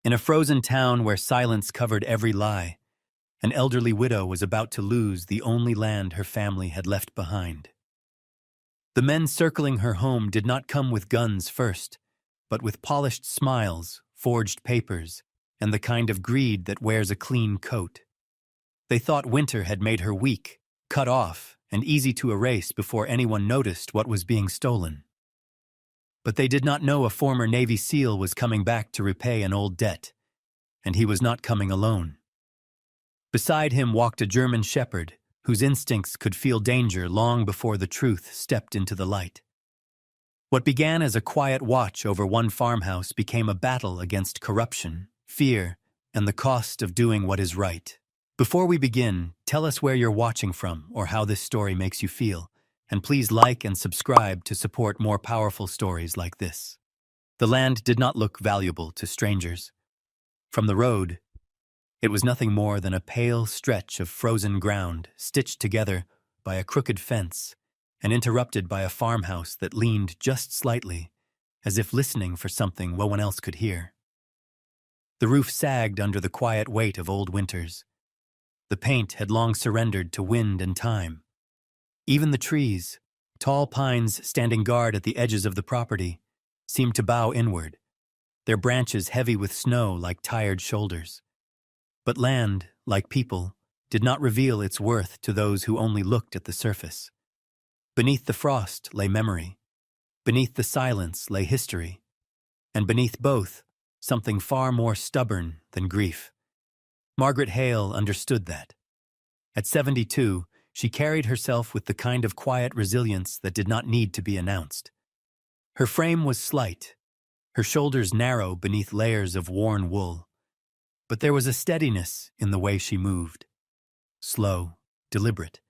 In a frozen town where silence covered every lie, an elderly widow was about to lose the only land her family had left behind. The men circling her home did not come with guns first, but with polished smiles, forged papers, and the kind of greed that wears a clean coat. They thought winter had made her weak, cut off, and easy to erase before anyone noticed what was being stolen. But they did not know a former Navy SEAL was coming back to repay an old debt, and he was not coming alone. Beside him walked a German shepherd whose instincts could feel danger long before the truth stepped into the light. What began as a quiet watch over one farmhouse became a battle against corruption, fear, and the cost of doing what is right. Before we begin, tell us where you're watching from or how this story makes you feel, and please like and subscribe to support more powerful stories like this. The land did not look valuable to strangers. From the road, it was nothing more than a pale stretch of frozen ground stitched together by a crooked fence and interrupted by a farmhouse that leaned just slightly, as if listening for something no one else could hear. The roof sagged under the quiet weight of old winters. The paint had long surrendered to wind and time. Even the trees, tall pines standing guard at the edges of the property, seemed to bow inward, their branches heavy with snow like tired shoulders. But land, like people, did not reveal its worth to those who only looked at the surface. Beneath the frost lay memory. Beneath the silence lay history. And beneath both, something far more stubborn than grief. Margaret Hale understood that. At 72, she carried herself with the kind of quiet resilience that did not need to be announced. Her frame was slight, her shoulders narrow beneath layers of worn wool. But there was a steadiness in the way she moved. Slow, deliberate,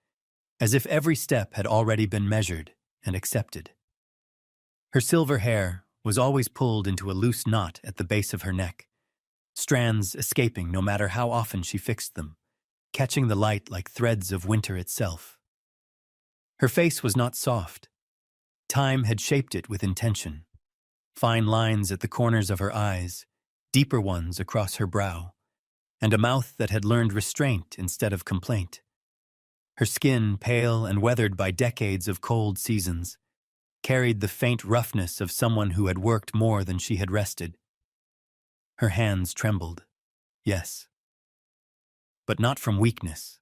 as if every step had already been measured and accepted. Her silver hair was always pulled into a loose knot at the base of her neck, strands escaping no matter how often she fixed them, catching the light like threads of winter itself. Her face was not soft. Time had shaped it with intention. Fine lines at the corners of her eyes, deeper ones across her brow, and a mouth that had learned restraint instead of complaint. Her skin, pale and weathered by decades of cold seasons, carried the faint roughness of someone who had worked more than she had rested. Her hands trembled, yes, but not from weakness.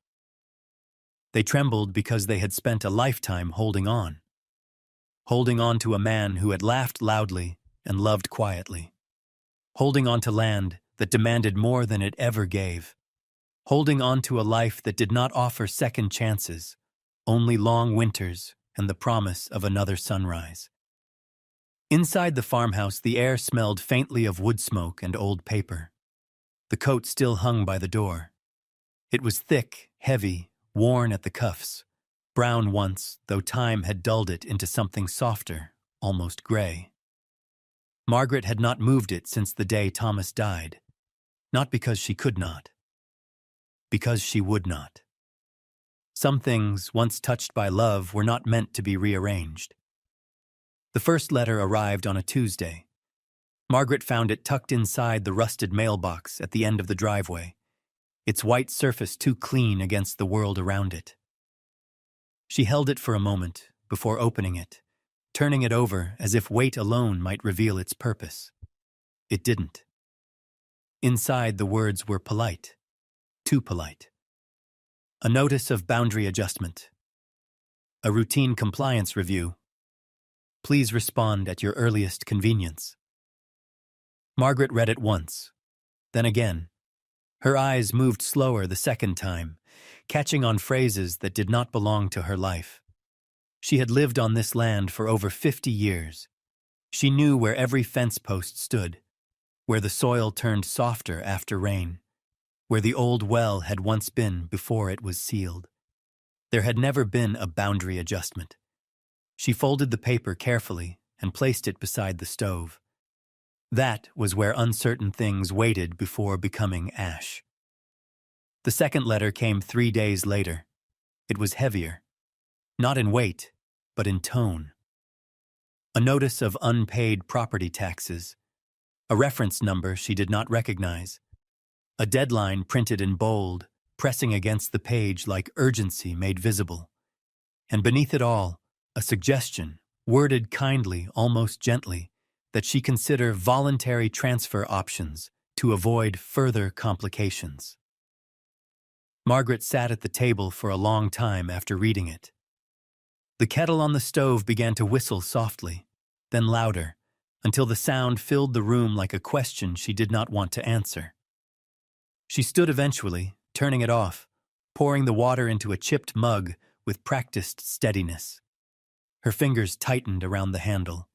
They trembled because they had spent a lifetime holding on to a man who had laughed loudly and loved quietly, holding on to land that demanded more than it ever gave, holding on to a life that did not offer second chances, only long winters and the promise of another sunrise. Inside the farmhouse, the air smelled faintly of wood smoke and old paper. The coat still hung by the door. It was thick, heavy, worn at the cuffs, brown once, though time had dulled it into something softer, almost gray. Margaret had not moved it since the day Thomas died, not because she could not, because she would not. Some things, once touched by love, were not meant to be rearranged. The first letter arrived on a Tuesday. Margaret found it tucked inside the rusted mailbox at the end of the driveway, its white surface too clean against the world around it. She held it for a moment before opening it, turning it over as if weight alone might reveal its purpose. It didn't. Inside, the words were polite, too polite. A notice of boundary adjustment. A routine compliance review. Please respond at your earliest convenience. Margaret read it once, then again. Her eyes moved slower the second time, catching on phrases that did not belong to her life. She had lived on this land for over 50 years. She knew where every fence post stood, where the soil turned softer after rain, where the old well had once been before it was sealed. There had never been a boundary adjustment. She folded the paper carefully and placed it beside the stove. That was where uncertain things waited before becoming ash. The second letter came 3 days later. It was heavier, not in weight, but in tone. A notice of unpaid property taxes. a reference number she did not recognize, a deadline printed in bold, pressing against the page like urgency made visible. And beneath it all, a suggestion, worded kindly, almost gently, that she consider voluntary transfer options to avoid further complications. Margaret sat at the table for a long time after reading it. The kettle on the stove began to whistle softly, then louder, until the sound filled the room like a question she did not want to answer. She stood eventually, turning it off, pouring the water into a chipped mug with practiced steadiness. Her fingers tightened around the handle.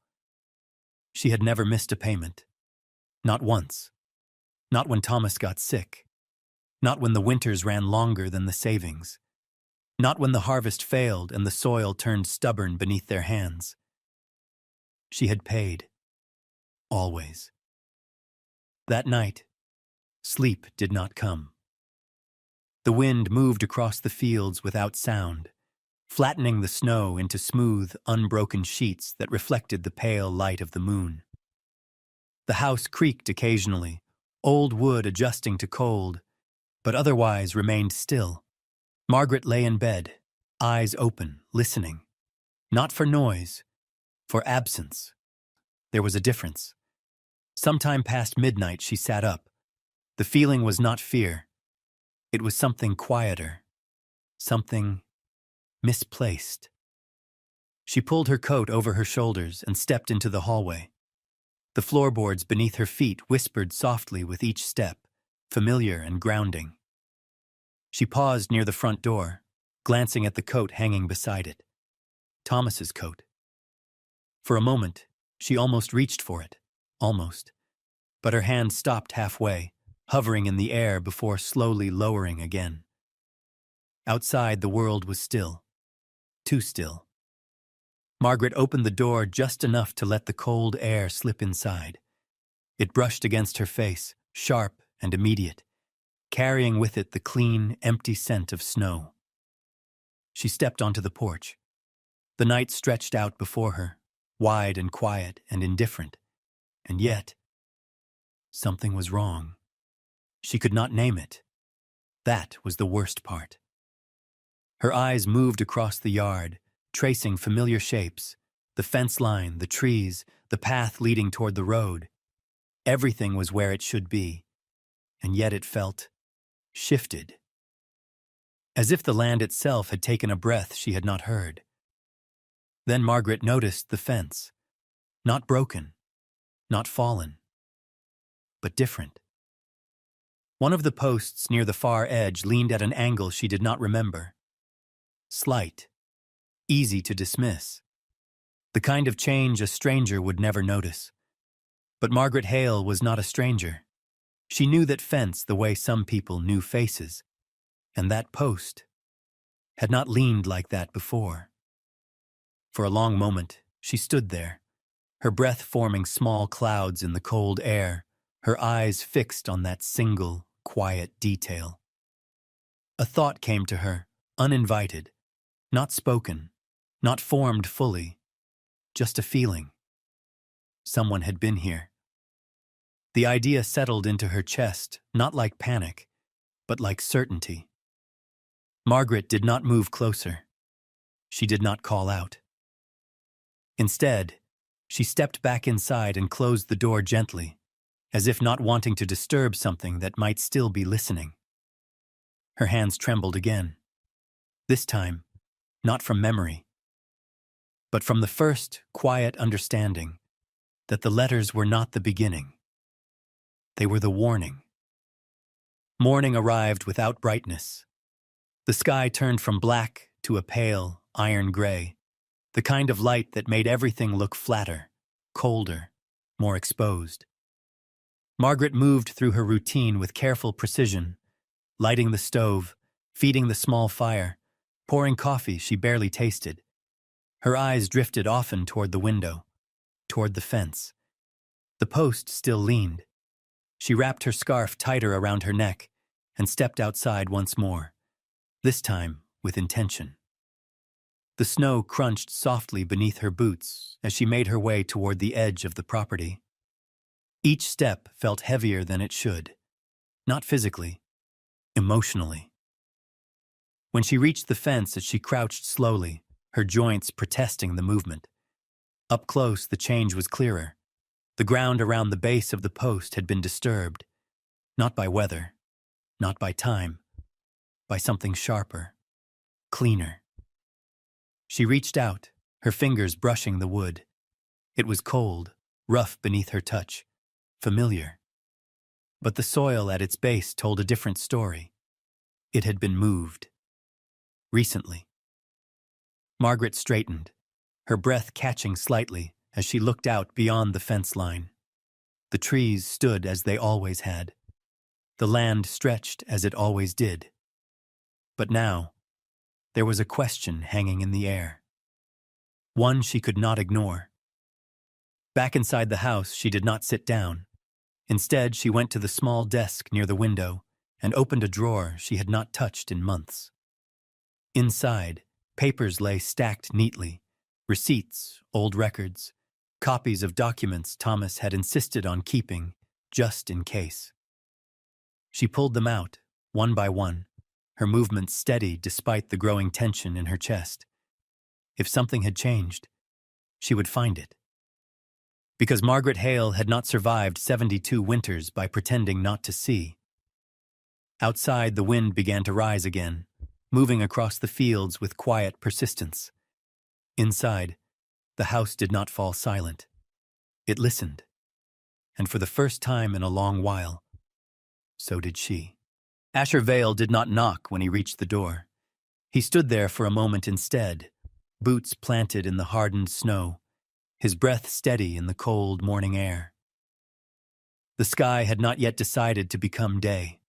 She had never missed a payment. Not once. Not when Thomas got sick. Not when the winters ran longer than the savings. Not when the harvest failed and the soil turned stubborn beneath their hands. She had paid. Always. That night, sleep did not come. The wind moved across the fields without sound, flattening the snow into smooth, unbroken sheets that reflected the pale light of the moon. The house creaked occasionally, old wood adjusting to cold, but otherwise remained still. Margaret lay in bed, eyes open, listening. Not for noise, for absence. There was a difference. Sometime past midnight she sat up. The feeling was not fear. It was something quieter. Something misplaced. She pulled her coat over her shoulders and stepped into the hallway. The floorboards beneath her feet whispered softly with each step, familiar and grounding. She paused near the front door, glancing at the coat hanging beside it. Thomas's coat. For a moment, she almost reached for it. Almost. But her hand stopped halfway, hovering in the air before slowly lowering again. Outside, the world was still. Too still. Margaret opened the door just enough to let the cold air slip inside. It brushed against her face, sharp and immediate, carrying with it the clean, empty scent of snow. She stepped onto the porch. The night stretched out before her, wide and quiet and indifferent. And yet, something was wrong. She could not name it. That was the worst part. Her eyes moved across the yard, tracing familiar shapes, the fence line, the trees, the path leading toward the road. Everything was where it should be, and yet it felt shifted. As if the land itself had taken a breath she had not heard. Then Margaret noticed the fence. Not broken, not fallen, but different. One of the posts near the far edge leaned at an angle she did not remember. Slight, easy to dismiss. The kind of change a stranger would never notice. But Margaret Hale was not a stranger. She knew that fence the way some people knew faces, and that post had not leaned like that before. For a long moment, she stood there, her breath forming small clouds in the cold air, her eyes fixed on that single, quiet detail. A thought came to her, uninvited, not spoken, not formed fully, just a feeling. Someone had been here. The idea settled into her chest, not like panic, but like certainty. Margaret did not move closer. She did not call out. Instead, she stepped back inside and closed the door gently, as if not wanting to disturb something that might still be listening. Her hands trembled again. This time, not from memory, but from the first, quiet understanding that the letters were not the beginning. They were the warning. Morning arrived without brightness. The sky turned from black to a pale, iron gray, the kind of light that made everything look flatter, colder, more exposed. Margaret moved through her routine with careful precision, lighting the stove, feeding the small fire, pouring coffee she barely tasted. Her eyes drifted often toward the window, toward the fence. The post still leaned. She wrapped her scarf tighter around her neck and stepped outside once more, this time with intention. The snow crunched softly beneath her boots as she made her way toward the edge of the property. Each step felt heavier than it should, not physically, emotionally. When she reached the fence, as she crouched slowly, her joints protesting the movement. Up close, the change was clearer. The ground around the base of the post had been disturbed, not by weather, not by time, by something sharper, cleaner. She reached out, her fingers brushing the wood. It was cold, rough beneath her touch, familiar. But the soil at its base told a different story. It had been moved. Recently. Margaret straightened, her breath catching slightly as she looked out beyond the fence line. The trees stood as they always had. The land stretched as it always did. But now, there was a question hanging in the air. One she could not ignore. Back inside the house, she did not sit down. Instead, she went to the small desk near the window and opened a drawer she had not touched in months. Inside, papers lay stacked neatly, receipts, old records, copies of documents Thomas had insisted on keeping, just in case. She pulled them out, one by one, her movements steady despite the growing tension in her chest. If something had changed, she would find it. Because Margaret Hale had not survived 72 winters by pretending not to see. Outside, the wind began to rise again, moving across the fields with quiet persistence. Inside, the house did not fall silent. It listened. And for the first time in a long while, so did she. Asher Vale did not knock when he reached the door. He stood there for a moment instead, boots planted in the hardened snow, his breath steady in the cold morning air. The sky had not yet decided to become day.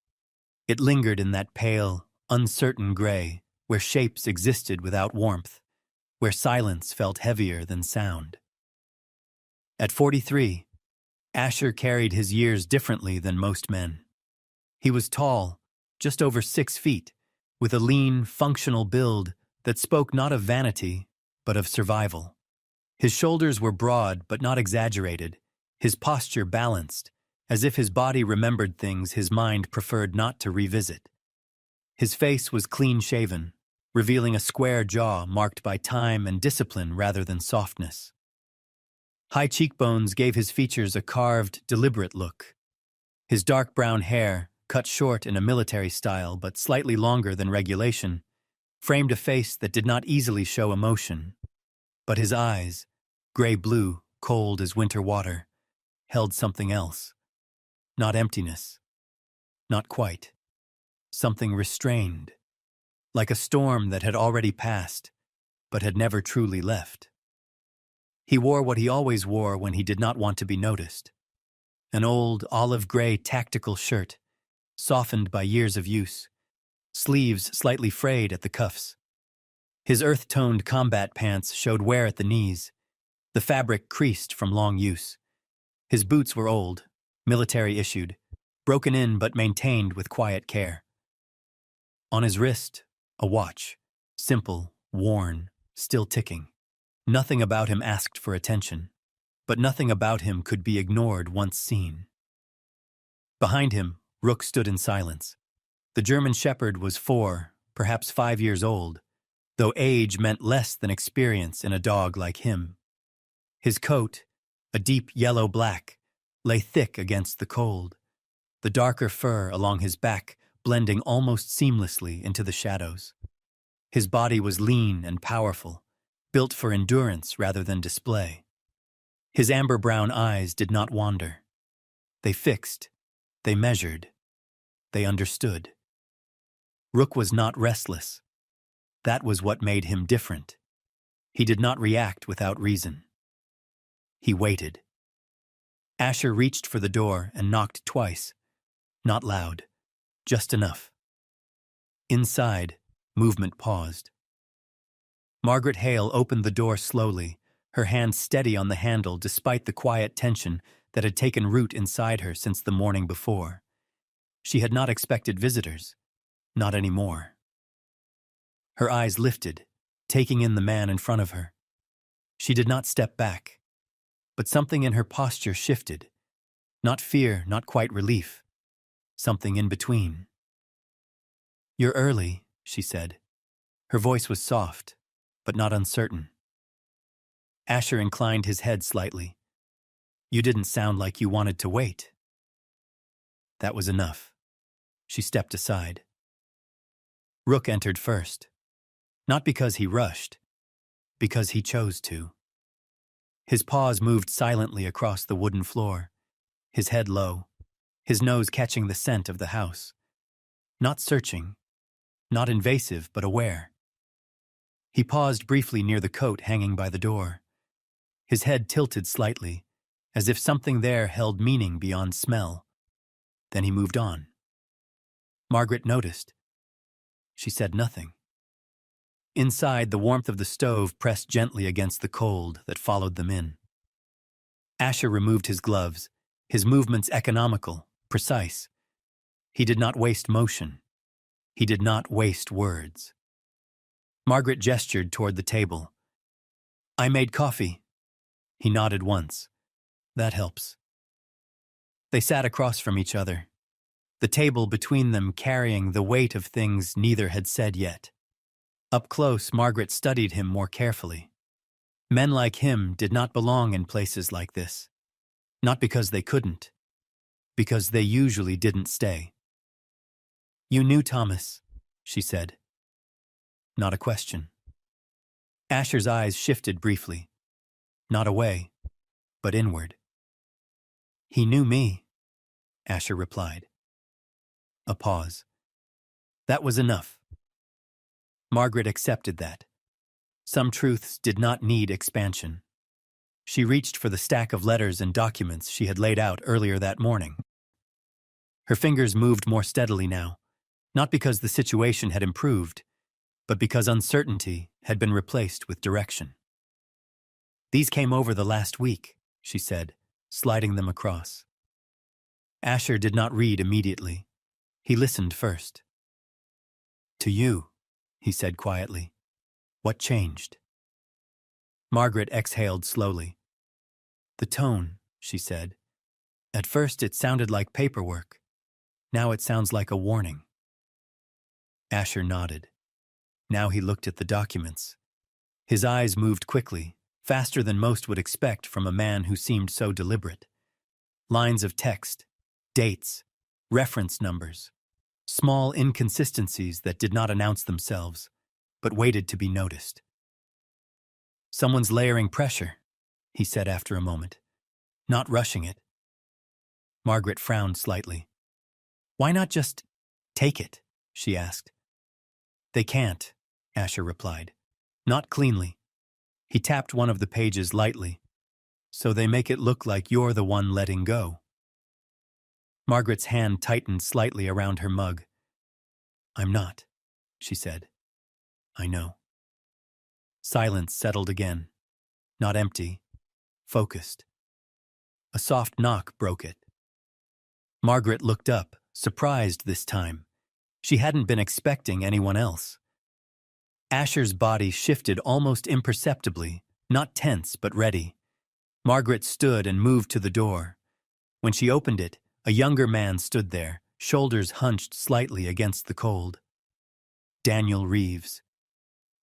It lingered in that pale, uncertain gray, where shapes existed without warmth, where silence felt heavier than sound. At 43, Asher carried his years differently than most men. He was tall, just over 6 feet, with a lean, functional build that spoke not of vanity, but of survival. His shoulders were broad but not exaggerated, his posture balanced, as if his body remembered things his mind preferred not to revisit. His face was clean-shaven, revealing a square jaw marked by time and discipline rather than softness. High cheekbones gave his features a carved, deliberate look. His dark brown hair, cut short in a military style but slightly longer than regulation, framed a face that did not easily show emotion. But his eyes, gray-blue, cold as winter water, held something else. Not emptiness. Not quite. Something restrained. Like a storm that had already passed, but had never truly left. He wore what he always wore when he did not want to be noticed. An old olive-gray tactical shirt, softened by years of use, sleeves slightly frayed at the cuffs. His earth-toned combat pants showed wear at the knees, the fabric creased from long use. His boots were old, military-issued, broken in but maintained with quiet care. On his wrist, a watch, simple, worn, still ticking. Nothing about him asked for attention, but nothing about him could be ignored once seen. Behind him, Rook stood in silence. The German Shepherd was 4, perhaps 5 years old, though age meant less than experience in a dog like him. His coat, a deep yellow-black, lay thick against the cold, the darker fur along his back blending almost seamlessly into the shadows. His body was lean and powerful, built for endurance rather than display. His amber-brown eyes did not wander. They fixed, they measured, they understood. Rook was not restless. That was what made him different. He did not react without reason. He waited. Asher reached for the door and knocked twice. Not loud, just enough. Inside, movement paused. Margaret Hale opened the door slowly, her hand steady on the handle despite the quiet tension that had taken root inside her since the morning before. She had not expected visitors, not anymore. Her eyes lifted, taking in the man in front of her. She did not step back, but something in her posture shifted. Not fear, not quite relief. Something in between. "You're early," she said. Her voice was soft, but not uncertain. Asher inclined his head slightly. "You didn't sound like you wanted to wait." That was enough. She stepped aside. Rook entered first. Not because he rushed, because he chose to. His paws moved silently across the wooden floor, his head low, his nose catching the scent of the house. Not searching, not invasive, but aware. He paused briefly near the coat hanging by the door. His head tilted slightly, as if something there held meaning beyond smell. Then he moved on. Margaret noticed. She said nothing. Inside, the warmth of the stove pressed gently against the cold that followed them in. Asher removed his gloves, his movements economical, precise. He did not waste motion. He did not waste words. Margaret gestured toward the table. "I made coffee." He nodded once. "That helps." They sat across from each other, the table between them carrying the weight of things neither had said yet. Up close, Margaret studied him more carefully. Men like him did not belong in places like this. Not because they couldn't, because they usually didn't stay. "You knew Thomas," she said. Not a question. Asher's eyes shifted briefly. Not away, but inward. "He knew me," Asher replied. A pause. That was enough. Margaret accepted that. Some truths did not need expansion. She reached for the stack of letters and documents she had laid out earlier that morning. Her fingers moved more steadily now, not because the situation had improved, but because uncertainty had been replaced with direction. "These came over the last week," she said, sliding them across. Asher did not read immediately. He listened first. "To you," he said quietly. "What changed?" Margaret exhaled slowly. "The tone," she said. "At first it sounded like paperwork. Now it sounds like a warning." Asher nodded. Now he looked at the documents. His eyes moved quickly, faster than most would expect from a man who seemed so deliberate. Lines of text, dates, reference numbers, small inconsistencies that did not announce themselves, but waited to be noticed. "Someone's layering pressure," he said after a moment, "not rushing it." Margaret frowned slightly. "Why not just take it?" she asked. "They can't," Asher replied. "Not cleanly." He tapped one of the pages lightly. "So they make it look like you're the one letting go." Margaret's hand tightened slightly around her mug. "I'm not," she said. "I know." Silence settled again. Not empty, focused. A soft knock broke it. Margaret looked up, surprised this time. She hadn't been expecting anyone else. Asher's body shifted almost imperceptibly, not tense but ready. Margaret stood and moved to the door. When she opened it, a younger man stood there, shoulders hunched slightly against the cold. Daniel Reeves.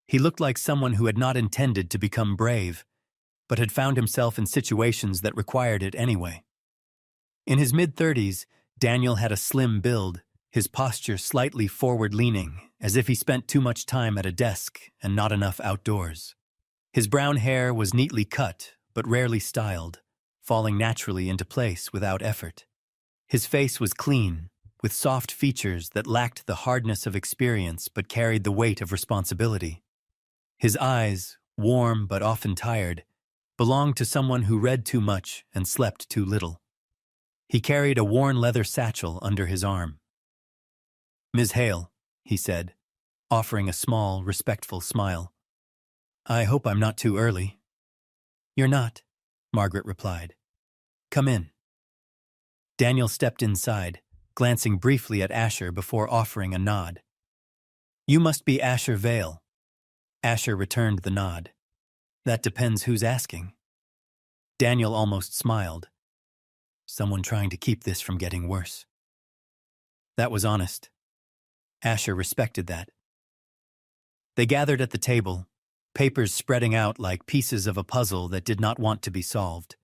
He looked like someone who had not intended to become brave, but had found himself in situations that required it anyway. In his mid-30s, Daniel had a slim build, his posture slightly forward-leaning, as if he spent too much time at a desk and not enough outdoors. His brown hair was neatly cut, but rarely styled, falling naturally into place without effort. His face was clean, with soft features that lacked the hardness of experience but carried the weight of responsibility. His eyes, warm but often tired, belonged to someone who read too much and slept too little. He carried a worn leather satchel under his arm. "Ms. Hale," he said, offering a small, respectful smile. "I hope I'm not too early." "You're not," Margaret replied. "Come in." Daniel stepped inside, glancing briefly at Asher before offering a nod. "You must be Asher Vale." Asher returned the nod. "That depends who's asking." Daniel almost smiled. Someone trying to keep this from getting worse. That was honest. Asher respected that. They gathered at the table, papers spreading out like pieces of a puzzle that did not want to be solved.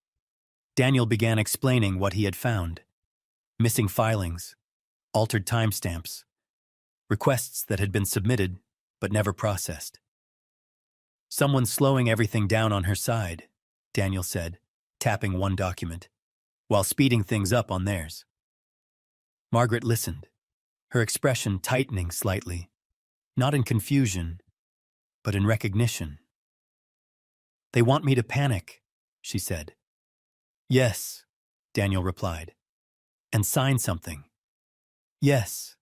Daniel began explaining what he had found. Missing filings, altered timestamps, requests that had been submitted but never processed. Someone slowing everything down on her side, Daniel said, tapping one document, while speeding things up on theirs. Margaret listened, her expression tightening slightly, not in confusion, but in recognition. They want me to panic, she said. Yes, Daniel replied. And sign something. Yes.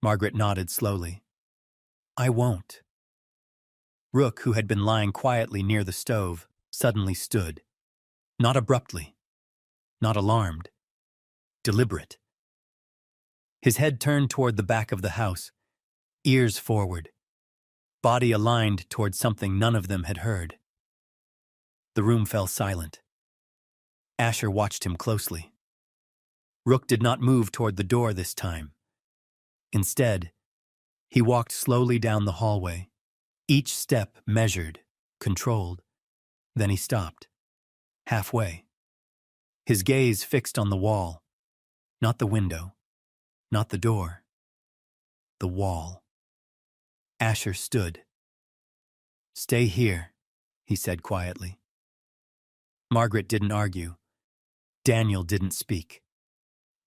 Margaret nodded slowly. I won't. Rook, who had been lying quietly near the stove, suddenly stood. Not abruptly. Not alarmed. Deliberate. His head turned toward the back of the house, ears forward, body aligned toward something none of them had heard. The room fell silent. Asher watched him closely. Rook did not move toward the door this time. Instead, he walked slowly down the hallway, each step measured, controlled. Then he stopped, halfway. His gaze fixed on the wall, not the window, not the door, the wall. Asher stood. Stay here, he said quietly. Margaret didn't argue. Daniel didn't speak.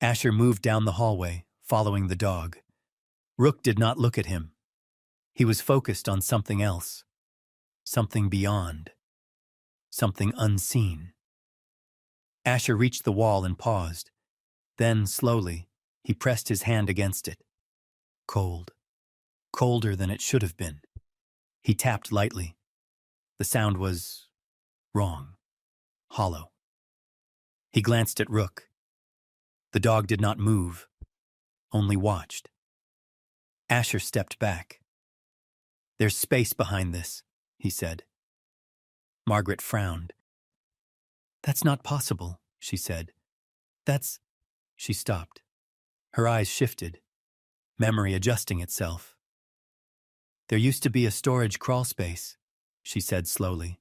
Asher moved down the hallway, following the dog. Rook did not look at him. He was focused on something else, something beyond, something unseen. Asher reached the wall and paused. Then, slowly, he pressed his hand against it. Cold. Colder than it should have been. He tapped lightly. The sound was wrong, hollow. He glanced at Rook. The dog did not move, only watched. Asher stepped back. There's space behind this, he said. Margaret frowned. That's not possible, she said. That's... She stopped. Her eyes shifted, memory adjusting itself. There used to be a storage crawl space, she said slowly.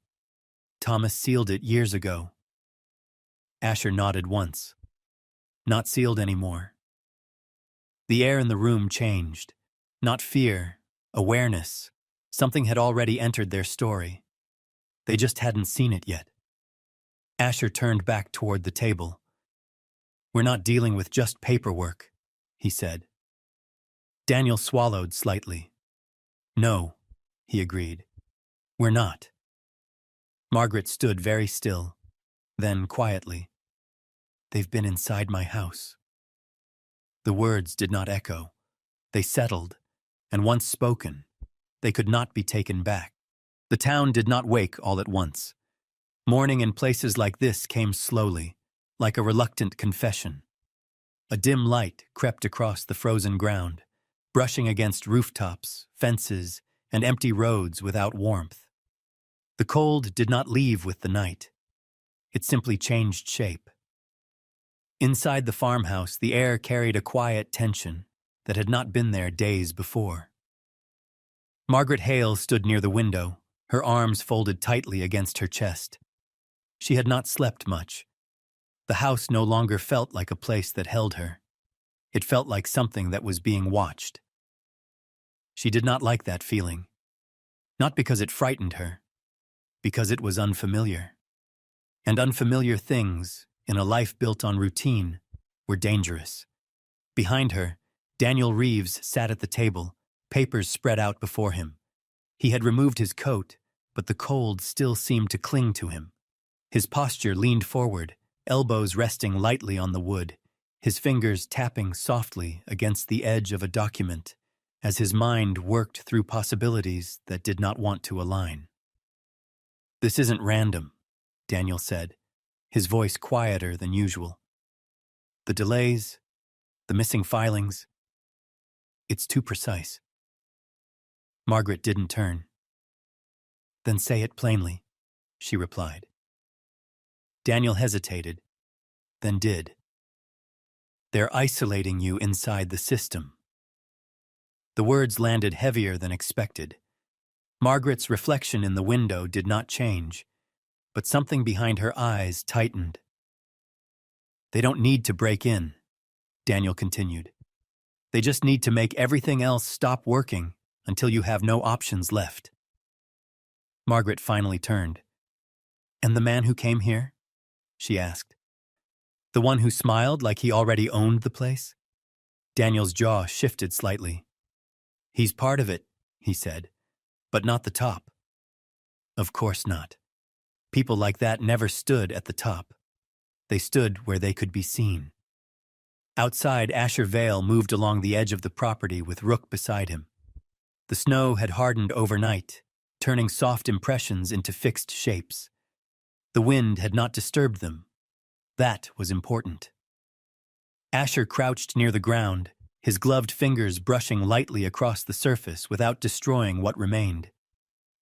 Thomas sealed it years ago. Asher nodded once. Not sealed anymore. The air in the room changed. Not fear, awareness. Something had already entered their story. They just hadn't seen it yet. Asher turned back toward the table. We're not dealing with just paperwork, he said. Daniel swallowed slightly. No, he agreed. We're not. Margaret stood very still, then quietly. They've been inside my house. The words did not echo. They settled, and once spoken, they could not be taken back. The town did not wake all at once. Morning in places like this came slowly, like a reluctant confession. A dim light crept across the frozen ground, brushing against rooftops, fences, and empty roads without warmth. The cold did not leave with the night. It simply changed shape. Inside the farmhouse, the air carried a quiet tension that had not been there days before. Margaret Hale stood near the window, her arms folded tightly against her chest. She had not slept much. The house no longer felt like a place that held her. It felt like something that was being watched. She did not like that feeling. Not because it frightened her, because it was unfamiliar. And unfamiliar things, in a life built on routine, were dangerous. Behind her, Daniel Reeves sat at the table, papers spread out before him. He had removed his coat, but the cold still seemed to cling to him. His posture leaned forward, elbows resting lightly on the wood, his fingers tapping softly against the edge of a document as his mind worked through possibilities that did not want to align. This isn't random, Daniel said, his voice quieter than usual. The delays, the missing filings, it's too precise. Margaret didn't turn. Then say it plainly, she replied. Daniel hesitated, than did. They're isolating you inside the system. The words landed heavier than expected. Margaret's reflection in the window did not change, but something behind her eyes tightened. They don't need to break in, Daniel continued. They just need to make everything else stop working until you have no options left. Margaret finally turned. And the man who came here? She asked. The one who smiled like he already owned the place? Daniel's jaw shifted slightly. He's part of it, he said, but not the top. Of course not. People like that never stood at the top. They stood where they could be seen. Outside, Asher Vale moved along the edge of the property with Rook beside him. The snow had hardened overnight, turning soft impressions into fixed shapes. The wind had not disturbed them. That was important. Asher crouched near the ground, his gloved fingers brushing lightly across the surface without destroying what remained.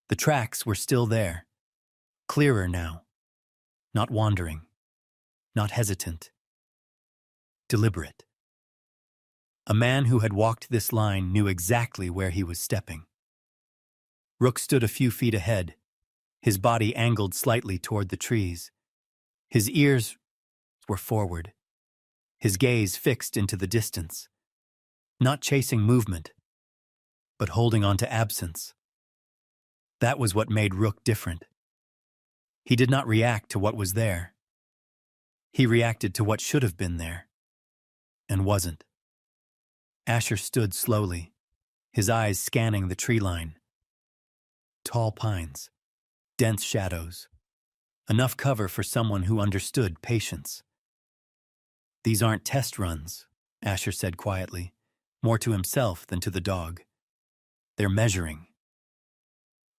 The tracks were still there, clearer now, not wandering, not hesitant, deliberate. A man who had walked this line knew exactly where he was stepping. Rook stood a few feet ahead, his body angled slightly toward the trees. His ears were forward, his gaze fixed into the distance, not chasing movement, but holding on to absence. That was what made Rook different. He did not react to what was there. He reacted to what should have been there, and wasn't. Asher stood slowly, his eyes scanning the tree line. Tall pines, dense shadows, enough cover for someone who understood patience. These aren't test runs, Asher said quietly, more to himself than to the dog. They're measuring.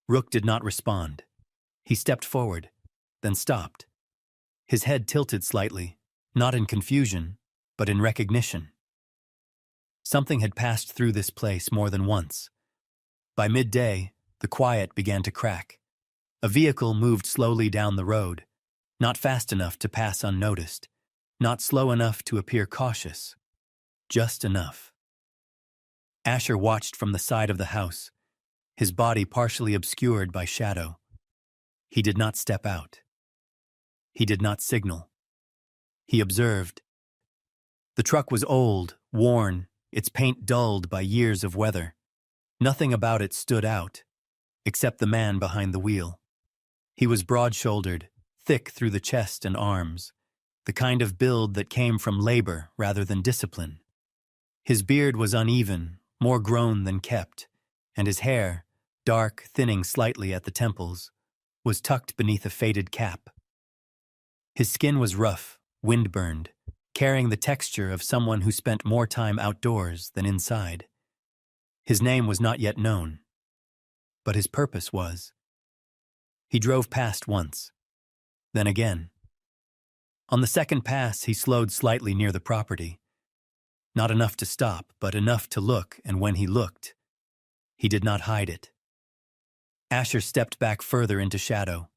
Rook did not respond. He stepped forward, then stopped. His head tilted slightly, not in confusion, but in recognition. Something had passed through this place more than once. By midday, the quiet began to crack. A vehicle moved slowly down the road, not fast enough to pass unnoticed, not slow enough to appear cautious, just enough. Asher watched from the side of the house, his body partially obscured by shadow. He did not step out. He did not signal. He observed. The truck was old, worn, its paint dulled by years of weather. Nothing about it stood out, except the man behind the wheel. He was broad-shouldered, thick through the chest and arms, the kind of build that came from labor rather than discipline. His beard was uneven, more grown than kept, and his hair, dark, thinning slightly at the temples, was tucked beneath a faded cap. His skin was rough, wind-burned, carrying the texture of someone who spent more time outdoors than inside. His name was not yet known, but his purpose was. He drove past once, then again. On the second pass, he slowed slightly near the property. Not enough to stop, but enough to look, and when he looked, he did not hide it. Asher stepped back further into shadow.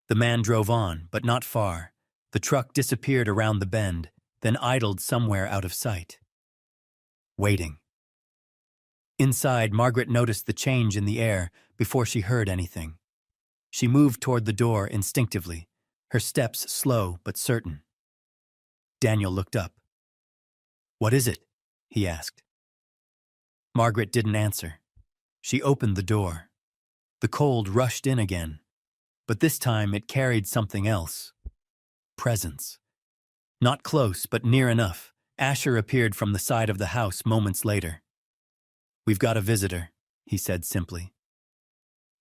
The man drove on, but not far. The truck disappeared around the bend, then idled somewhere out of sight. Waiting. Inside, Margaret noticed the change in the air before she heard anything. She moved toward the door instinctively, her steps slow but certain. Daniel looked up. "What is it?" he asked. Margaret didn't answer. She opened the door. The cold rushed in again, but this time it carried something else. Presence. Not close, but near enough. Asher appeared from the side of the house moments later. "We've got a visitor," he said simply.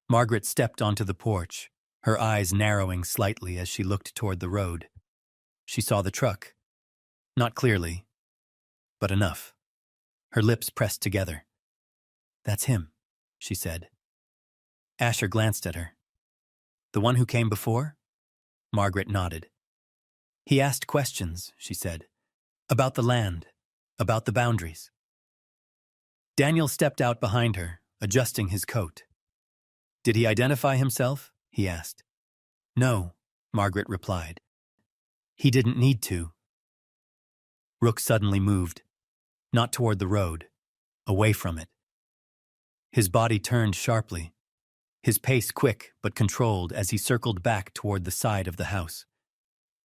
Margaret stepped onto the porch, her eyes narrowing slightly as she looked toward the road. She saw the truck. Not clearly, but enough. Her lips pressed together. "That's him," she said. Asher glanced at her. "The one who came before?" Margaret nodded. "He asked questions," she said. "About the land, about the boundaries." Daniel stepped out behind her, adjusting his coat. "Did he identify himself?" he asked. "No," Margaret replied. "He didn't need to. Rook suddenly moved, not toward the road, away from it. His body turned sharply, his pace quick but controlled as he circled back toward the side of the house.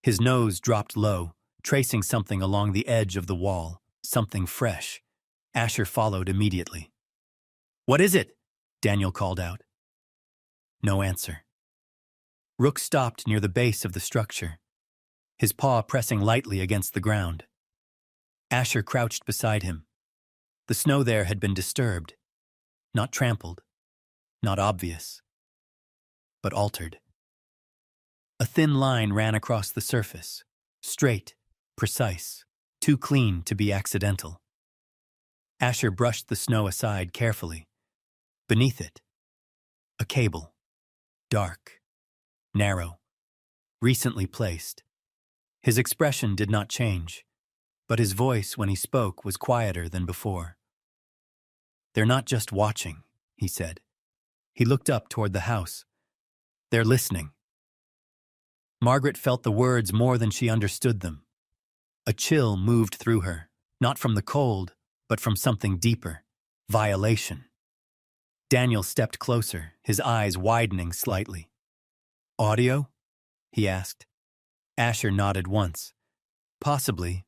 His nose dropped low, tracing something along the edge of the wall, something fresh. Asher followed immediately. "What is it?" Daniel called out. No answer. Rook stopped near the base of the structure, his paw pressing lightly against the ground. Asher crouched beside him. The snow there had been disturbed, not trampled, not obvious, but altered. A thin line ran across the surface, straight, precise, too clean to be accidental. Asher brushed the snow aside carefully. Beneath it, a cable, dark, narrow, recently placed. His expression did not change, but his voice when he spoke was quieter than before. "They're not just watching," he said. He looked up toward the house. "They're listening." Margaret felt the words more than she understood them. A chill moved through her, not from the cold, but from something deeper, violation. Daniel stepped closer, his eyes widening slightly. "Audio?" he asked. Asher nodded once. "Possibly.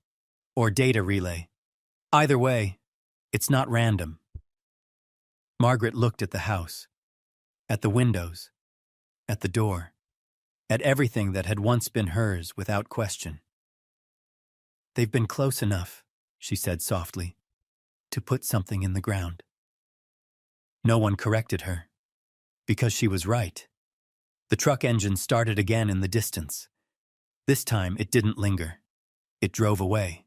Or data relay. Either way, it's not random." Margaret looked at the house, at the windows, at the door, at everything that had once been hers without question. "They've been close enough," she said softly, "to put something in the ground." No one corrected her, because she was right. The truck engine started again in the distance. This time it didn't linger. It drove away.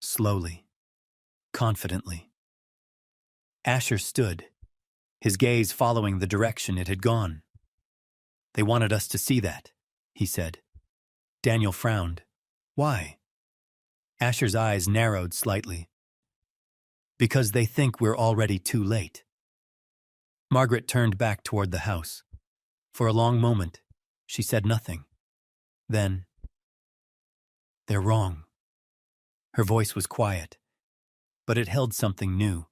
Slowly, confidently. Asher stood, his gaze following the direction it had gone. "They wanted us to see that," he said. Daniel frowned. "Why?" Asher's eyes narrowed slightly. "Because they think we're already too late." Margaret turned back toward the house. For a long moment, she said nothing. Then, "They're wrong." Her voice was quiet, but it held something new.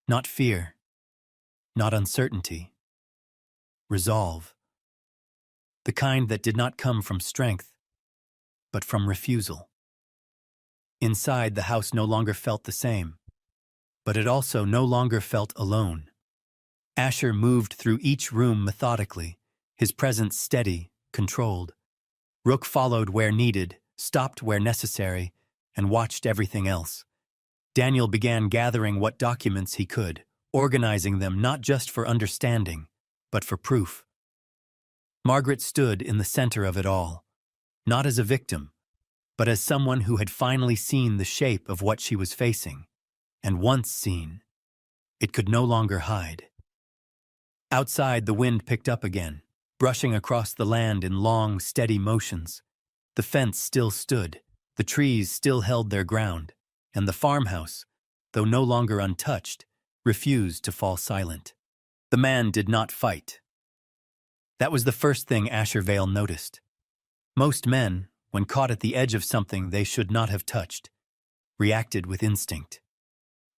Not fear, not uncertainty. Resolve. The kind that did not come from strength, but from refusal. Inside, the house no longer felt the same, but it also no longer felt alone. Asher moved through each room methodically, his presence steady, controlled. Rook followed where needed, stopped where necessary, and watched everything else. Daniel began gathering what documents he could, organizing them not just for understanding, but for proof. Margaret stood in the center of it all, not as a victim, but as someone who had finally seen the shape of what she was facing, and once seen, it could no longer hide. Outside, the wind picked up again, brushing across the land in long, steady motions. The fence still stood, the trees still held their ground, and the farmhouse, though no longer untouched, refused to fall silent. The man did not fight. That was the first thing Asher Vale noticed. Most men, when caught at the edge of something they should not have touched, reacted with instinct.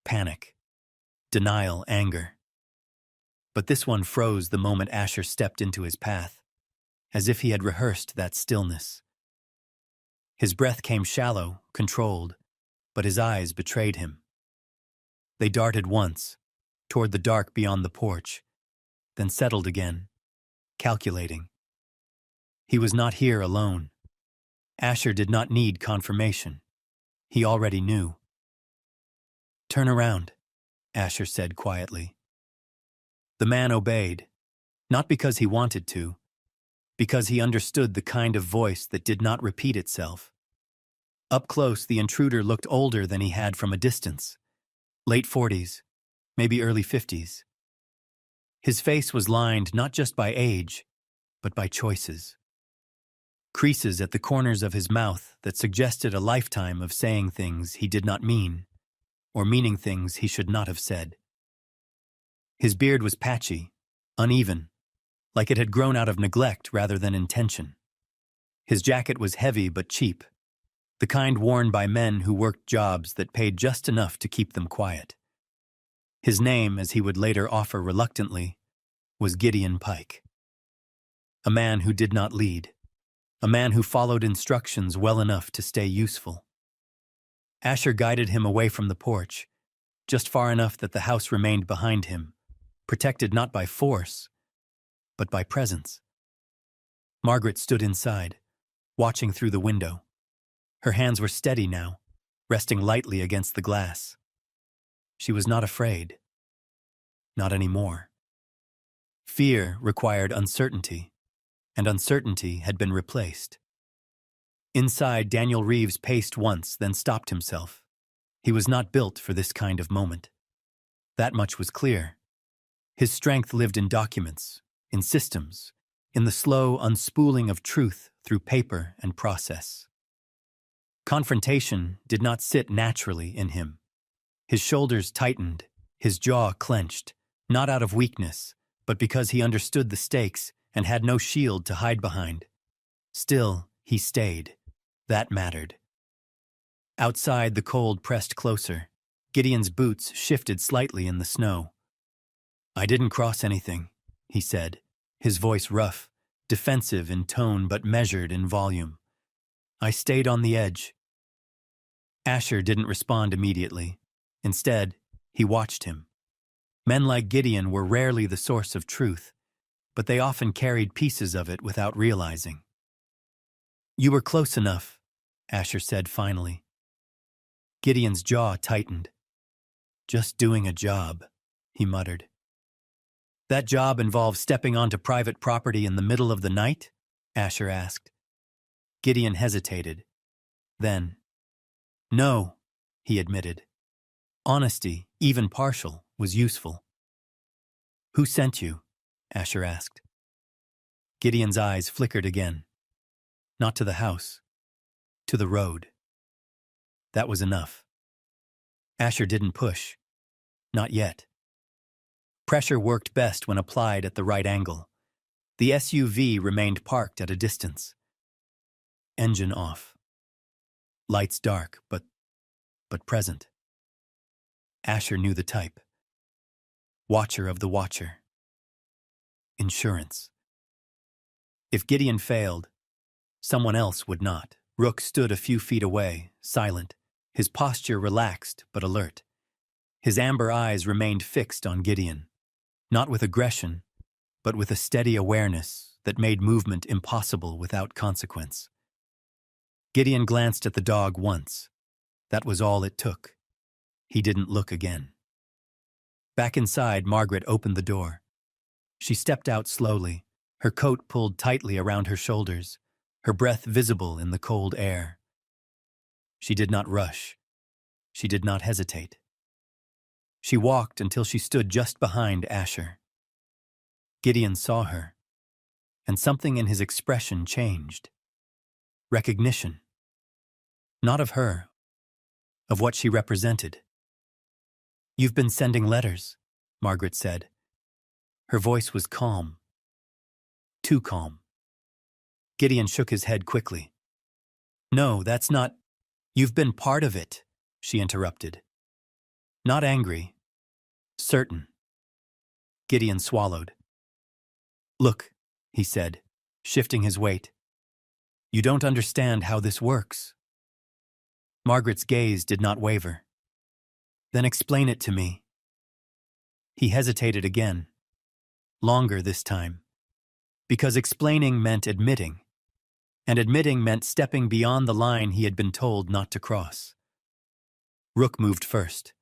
Panic, denial, anger. But this one froze the moment Asher stepped into his path, as if he had rehearsed that stillness. His breath came shallow, controlled, but his eyes betrayed him. They darted once, toward the dark beyond the porch, then settled again, calculating. He was not here alone. Asher did not need confirmation. He already knew. "Turn around," Asher said quietly. The man obeyed, not because he wanted to, because he understood the kind of voice that did not repeat itself. Up close, the intruder looked older than he had from a distance. Late 40s, maybe early 50s. His face was lined not just by age, but by choices. Creases at the corners of his mouth that suggested a lifetime of saying things he did not mean, or meaning things he should not have said. His beard was patchy, uneven, like it had grown out of neglect rather than intention. His jacket was heavy but cheap, the kind worn by men who worked jobs that paid just enough to keep them quiet. His name, as he would later offer reluctantly, was Gideon Pike. A man who did not lead, a man who followed instructions well enough to stay useful. Asher guided him away from the porch, just far enough that the house remained behind him, protected not by force, but by presence. Margaret stood inside, watching through the window. Her hands were steady now, resting lightly against the glass. She was not afraid. Not anymore. Fear required uncertainty, and uncertainty had been replaced. Inside, Daniel Reeves paced once, then stopped himself. He was not built for this kind of moment. That much was clear. His strength lived in documents, in systems, in the slow unspooling of truth through paper and process. Confrontation did not sit naturally in him. His shoulders tightened, his jaw clenched, not out of weakness, but because he understood the stakes and had no shield to hide behind. Still, he stayed. That mattered. Outside, the cold pressed closer. Gideon's boots shifted slightly in the snow. "I didn't cross anything," he said, his voice rough, defensive in tone but measured in volume. "I stayed on the edge." Asher didn't respond immediately. Instead, he watched him. Men like Gideon were rarely the source of truth, but they often carried pieces of it without realizing. "You were close enough," Asher said finally. Gideon's jaw tightened. "Just doing a job," he muttered. "That job involved stepping onto private property in the middle of the night?" Asher asked. Gideon hesitated. Then, "No," he admitted. Honesty, even partial, was useful. "Who sent you?" Asher asked. Gideon's eyes flickered again. Not to the house. To the road. That was enough. Asher didn't push. Not yet. Pressure worked best when applied at the right angle. The SUV remained parked at a distance. Engine off. Lights dark, but present. Asher knew the type. Watcher of the watcher. Insurance. If Gideon failed, someone else would not. Rook stood a few feet away, silent, his posture relaxed but alert. His amber eyes remained fixed on Gideon, not with aggression, but with a steady awareness that made movement impossible without consequence. Gideon glanced at the dog once. That was all it took. He didn't look again. Back inside, Margaret opened the door. She stepped out slowly, her coat pulled tightly around her shoulders, her breath visible in the cold air. She did not rush. She did not hesitate. She walked until she stood just behind Asher. Gideon saw her, and something in his expression changed. Recognition. Not of her, of what she represented. "You've been sending letters," Margaret said. Her voice was calm. Too calm. Gideon shook his head quickly. "No, that's not—" "You've been part of it," she interrupted. Not angry. Certain. Gideon swallowed. "Look," he said, shifting his weight. "You don't understand how this works." Margaret's gaze did not waver. "Then explain it to me." He hesitated again. Longer this time. Because explaining meant admitting. And admitting meant stepping beyond the line he had been told not to cross. Rook moved first.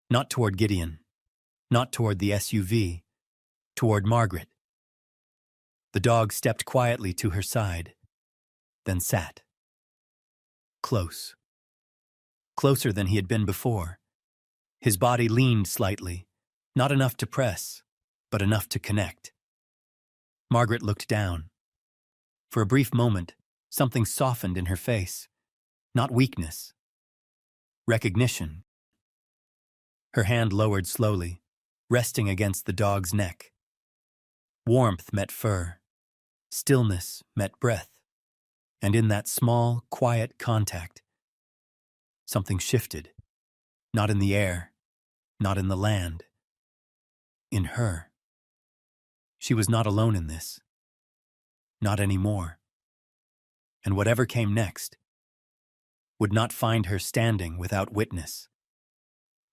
Not toward Gideon. Not toward the SUV. Toward Margaret. The dog stepped quietly to her side. Then sat. Close. Closer than he had been before. His body leaned slightly. Not enough to press, but enough to connect. Margaret looked down. For a brief moment, something softened in her face. Not weakness. Recognition. Her hand lowered slowly, resting against the dog's neck. Warmth met fur. Stillness met breath. And in that small, quiet contact, Something shifted. Not in the air, not in the land. In her. She was not alone in this. Not anymore. And whatever came next would not find her standing without witness.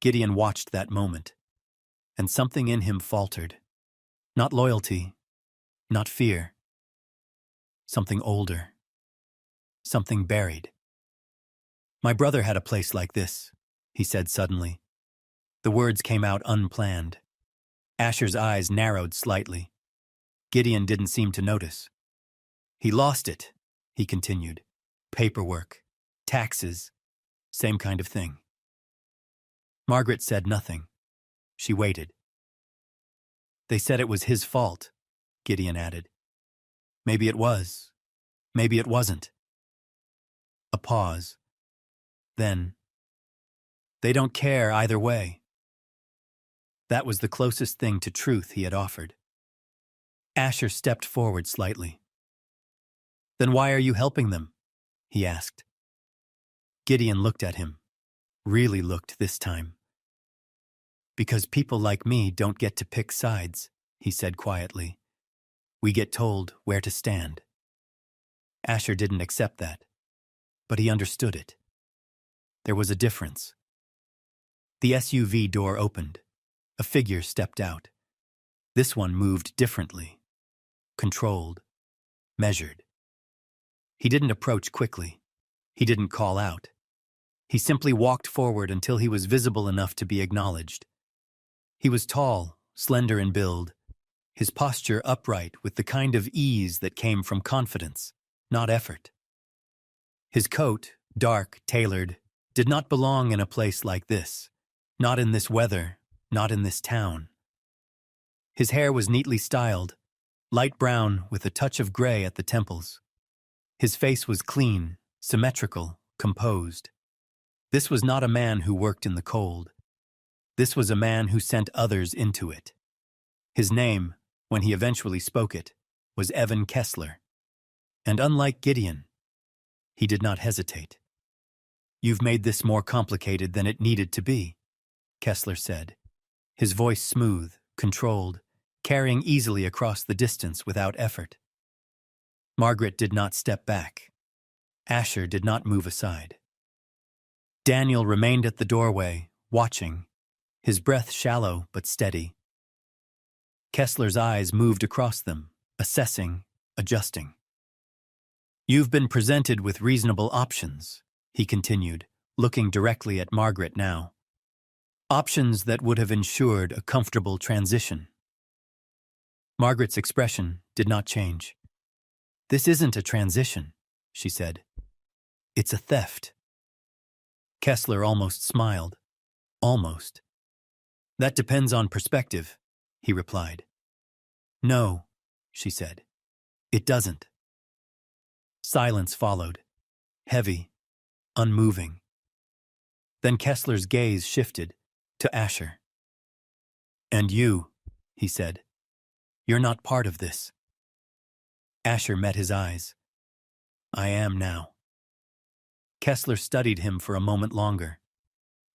Gideon watched that moment, and something in him faltered. Not loyalty, not fear. Something older. Something buried. My brother had a place like this, he said suddenly. The words came out unplanned. Asher's eyes narrowed slightly. Gideon didn't seem to notice. He lost it, he continued. Paperwork, taxes, same kind of thing. Margaret said nothing. She waited. They said it was his fault, Gideon added. Maybe it was. Maybe it wasn't. A pause. Then, they don't care either way. That was the closest thing to truth he had offered. Asher stepped forward slightly. Then why are you helping them? He asked. Gideon looked at him. Really looked this time. Because people like me don't get to pick sides, he said quietly. We get told where to stand. Asher didn't accept that, but he understood it. There was a difference. The SUV door opened. A figure stepped out. This one moved differently. Controlled. Measured. He didn't approach quickly. He didn't call out. He simply walked forward until he was visible enough to be acknowledged. He was tall, slender in build, his posture upright with the kind of ease that came from confidence, not effort. His coat, dark, tailored, did not belong in a place like this, not in this weather, not in this town. His hair was neatly styled, light brown with a touch of gray at the temples. His face was clean, symmetrical, composed. This was not a man who worked in the cold. This was a man who sent others into it. His name, when he eventually spoke it, was Evan Kessler. And unlike Gideon, he did not hesitate. You've made this more complicated than it needed to be, Kessler said, his voice smooth, controlled, carrying easily across the distance without effort. Margaret did not step back. Asher did not move aside. Daniel remained at the doorway, watching, his breath shallow but steady. Kessler's eyes moved across them, assessing, adjusting. You've been presented with reasonable options, he continued, looking directly at Margaret now. Options that would have ensured a comfortable transition. Margaret's expression did not change. This isn't a transition, she said. It's a theft. Kessler almost smiled. Almost. That depends on perspective, he replied. No, she said. It doesn't. Silence followed, heavy, unmoving. Then Kessler's gaze shifted to Asher. And you, he said, you're not part of this. Asher met his eyes. I am now. Kessler studied him for a moment longer,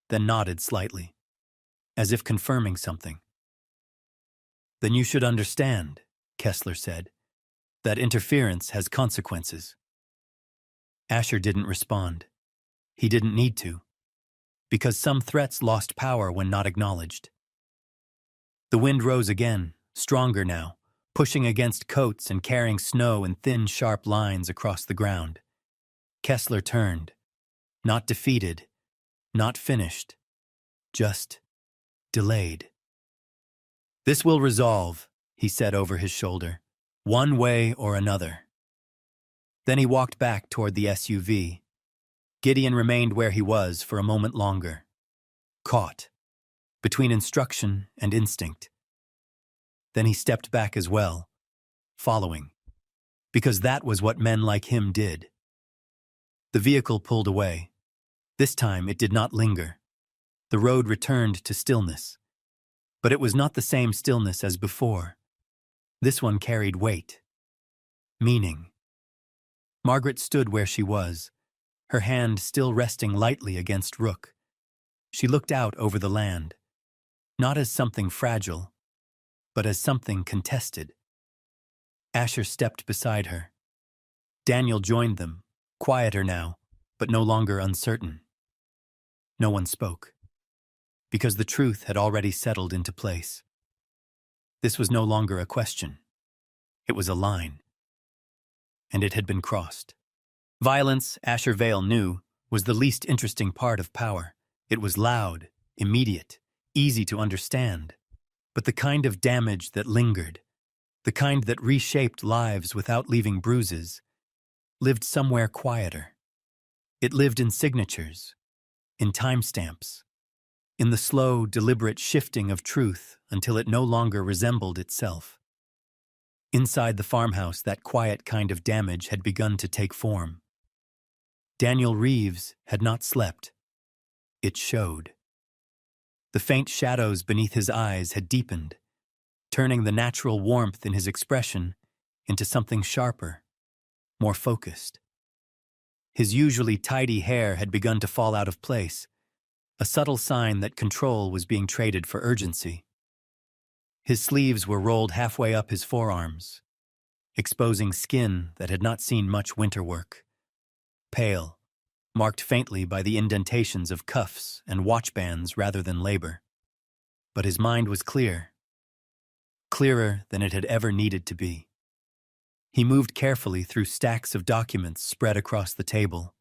then nodded slightly, as if confirming something. Then you should understand, Kessler said, that interference has consequences. Asher didn't respond. He didn't need to, because some threats lost power when not acknowledged. The wind rose again, stronger now, pushing against coats and carrying snow in thin, sharp lines across the ground. Kessler turned, not defeated, not finished, just delayed. This will resolve, he said over his shoulder, one way or another. Then he walked back toward the SUV. Gideon remained where he was for a moment longer, caught, between instruction and instinct. Then he stepped back as well, following, because that was what men like him did. The vehicle pulled away. This time it did not linger. The road returned to stillness. But it was not the same stillness as before. This one carried weight, meaning. Margaret stood where she was, her hand still resting lightly against Rook. She looked out over the land, not as something fragile, but as something contested. Asher stepped beside her. Daniel joined them, quieter now, but no longer uncertain. No one spoke, because the truth had already settled into place. This was no longer a question. It was a line, and it had been crossed. Violence, Asher Vale knew, was the least interesting part of power. It was loud, immediate, easy to understand, but the kind of damage that lingered, the kind that reshaped lives without leaving bruises, lived somewhere quieter. It lived in signatures, in timestamps, in the slow, deliberate shifting of truth until it no longer resembled itself. Inside the farmhouse, that quiet kind of damage had begun to take form. Daniel Reeves had not slept. It showed. The faint shadows beneath his eyes had deepened, turning the natural warmth in his expression into something sharper, more focused. His usually tidy hair had begun to fall out of place, a subtle sign that control was being traded for urgency. His sleeves were rolled halfway up his forearms, exposing skin that had not seen much winter work. Pale, marked faintly by the indentations of cuffs and watch bands rather than labor. But his mind was clear, clearer than it had ever needed to be. He moved carefully through stacks of documents spread across the table,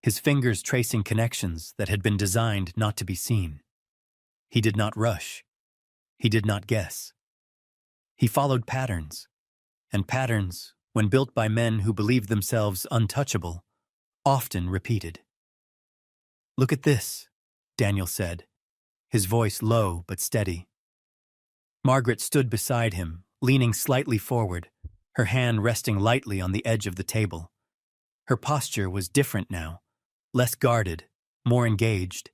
his fingers tracing connections that had been designed not to be seen. He did not rush. He did not guess. He followed patterns, and patterns, when built by men who believed themselves untouchable, often repeated. "Look at this," Daniel said, his voice low but steady. Margaret stood beside him, leaning slightly forward, her hand resting lightly on the edge of the table. Her posture was different now, less guarded, more engaged.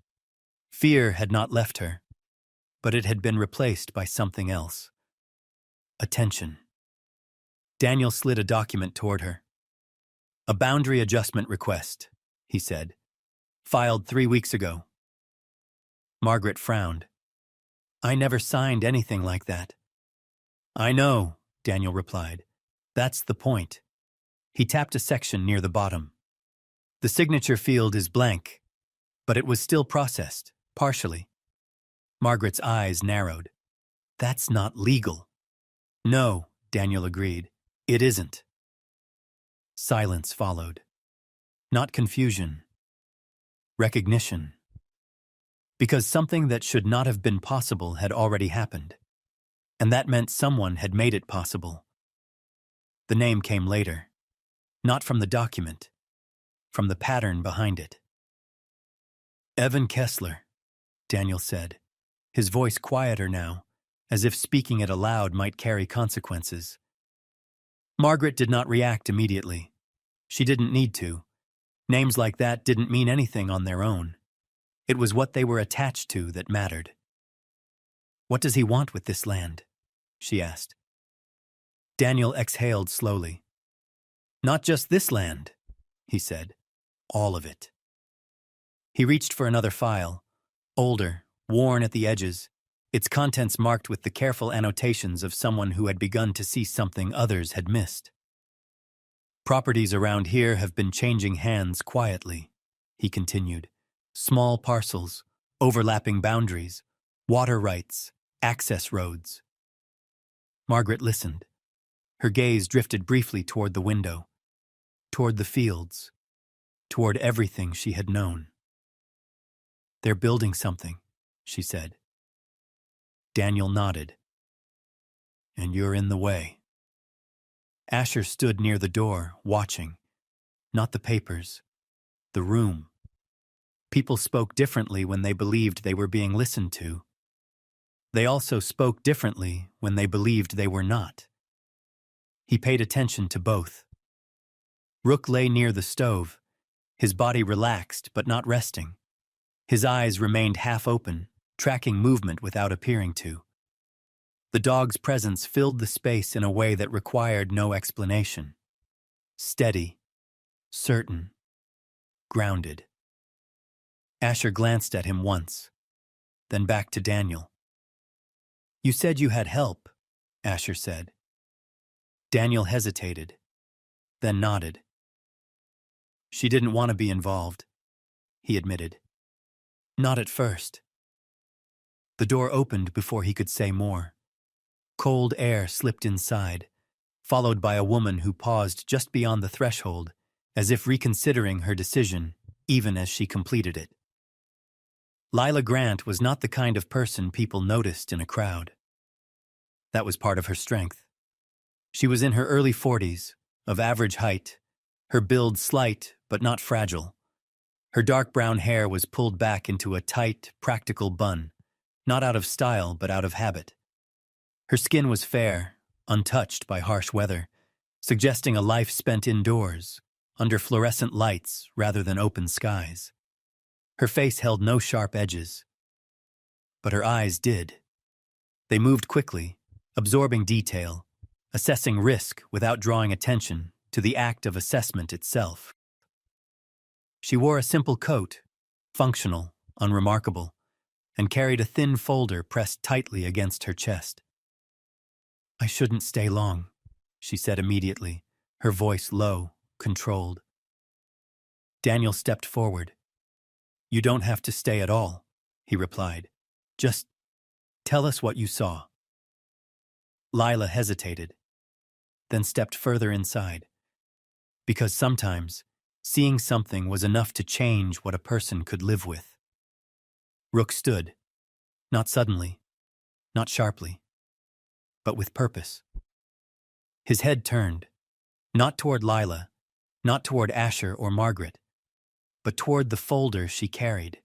Fear had not left her, but it had been replaced by something else. Attention. Daniel slid a document toward her. "A boundary adjustment request," he said. "Filed 3 weeks ago." Margaret frowned. "I never signed anything like that." "I know," Daniel replied. "That's the point." He tapped a section near the bottom. "The signature field is blank, but it was still processed, partially." Margaret's eyes narrowed. "That's not legal." "No," Daniel agreed. "It isn't." Silence followed. Not confusion. Recognition. Because something that should not have been possible had already happened. And that meant someone had made it possible. The name came later. Not from the document. From the pattern behind it. "Evan Kessler," Daniel said, his voice quieter now, as if speaking it aloud might carry consequences. Margaret did not react immediately. She didn't need to. Names like that didn't mean anything on their own. It was what they were attached to that mattered. "What does he want with this land?" she asked. Daniel exhaled slowly. "Not just this land," he said. "All of it." He reached for another file, older, worn at the edges, its contents marked with the careful annotations of someone who had begun to see something others had missed. "Properties around here have been changing hands quietly," he continued. "Small parcels, overlapping boundaries, water rights, access roads." Margaret listened. Her gaze drifted briefly toward the window, toward the fields, toward everything she had known. "They're building something," she said. Daniel nodded. "And you're in the way." Asher stood near the door, watching. Not the papers, the room. People spoke differently when they believed they were being listened to. They also spoke differently when they believed they were not. He paid attention to both. Rook lay near the stove, his body relaxed but not resting. His eyes remained half open, tracking movement without appearing to. The dog's presence filled the space in a way that required no explanation. Steady, certain, grounded. Asher glanced at him once, then back to Daniel. "You said you had help," Asher said. Daniel hesitated, then nodded. "She didn't want to be involved," he admitted. "Not at first." The door opened before he could say more. Cold air slipped inside, followed by a woman who paused just beyond the threshold, as if reconsidering her decision, even as she completed it. Lila Grant was not the kind of person people noticed in a crowd. That was part of her strength. She was in her early 40s, of average height, her build slight but not fragile. Her dark brown hair was pulled back into a tight, practical bun, not out of style but out of habit. Her skin was fair, untouched by harsh weather, suggesting a life spent indoors, under fluorescent lights rather than open skies. Her face held no sharp edges, but her eyes did. They moved quickly, absorbing detail, assessing risk without drawing attention to the act of assessment itself. She wore a simple coat, functional, unremarkable, and carried a thin folder pressed tightly against her chest. "I shouldn't stay long," she said immediately, her voice low, controlled. Daniel stepped forward. "You don't have to stay at all," he replied. "Just tell us what you saw." Lila hesitated, then stepped further inside. Because sometimes, seeing something was enough to change what a person could live with. Rook stood, not suddenly, not sharply, but with purpose. His head turned, not toward Lila, not toward Asher or Margaret, but toward the folder she carried.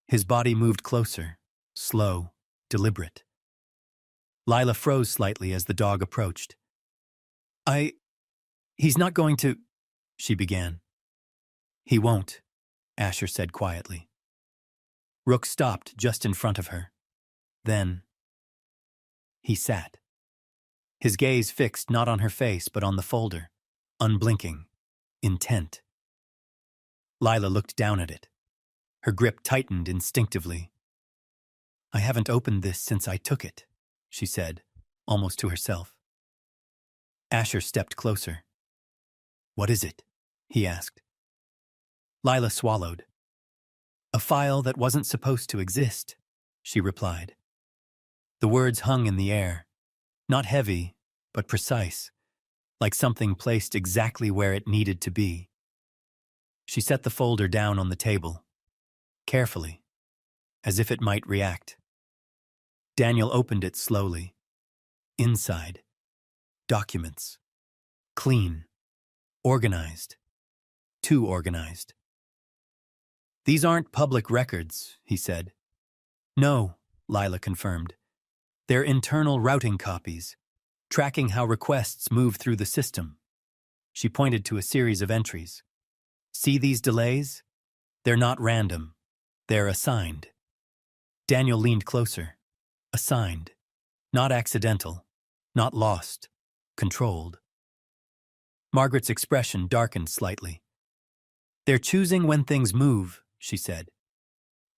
His body moved closer, slow, deliberate. Lila froze slightly as the dog approached. He's not going to," she began. "He won't," Asher said quietly. Rook stopped just in front of her. Then he sat. His gaze fixed not on her face but on the folder, unblinking, intent. Lila looked down at it. Her grip tightened instinctively. "I haven't opened this since I took it," she said, almost to herself. Asher stepped closer. "What is it?" he asked. Lila swallowed. "A file that wasn't supposed to exist," she replied. The words hung in the air, not heavy, but precise, like something placed exactly where it needed to be. She set the folder down on the table, carefully, as if it might react. Daniel opened it slowly. Inside, documents. Clean. Organized. Too organized. "These aren't public records," he said. "No," Lila confirmed. "They're internal routing copies, tracking how requests move through the system." She pointed to a series of entries. "See these delays? They're not random. They're assigned." Daniel leaned closer. Assigned. Not accidental. Not lost. Controlled. Margaret's expression darkened slightly. "They're choosing when things move," she said.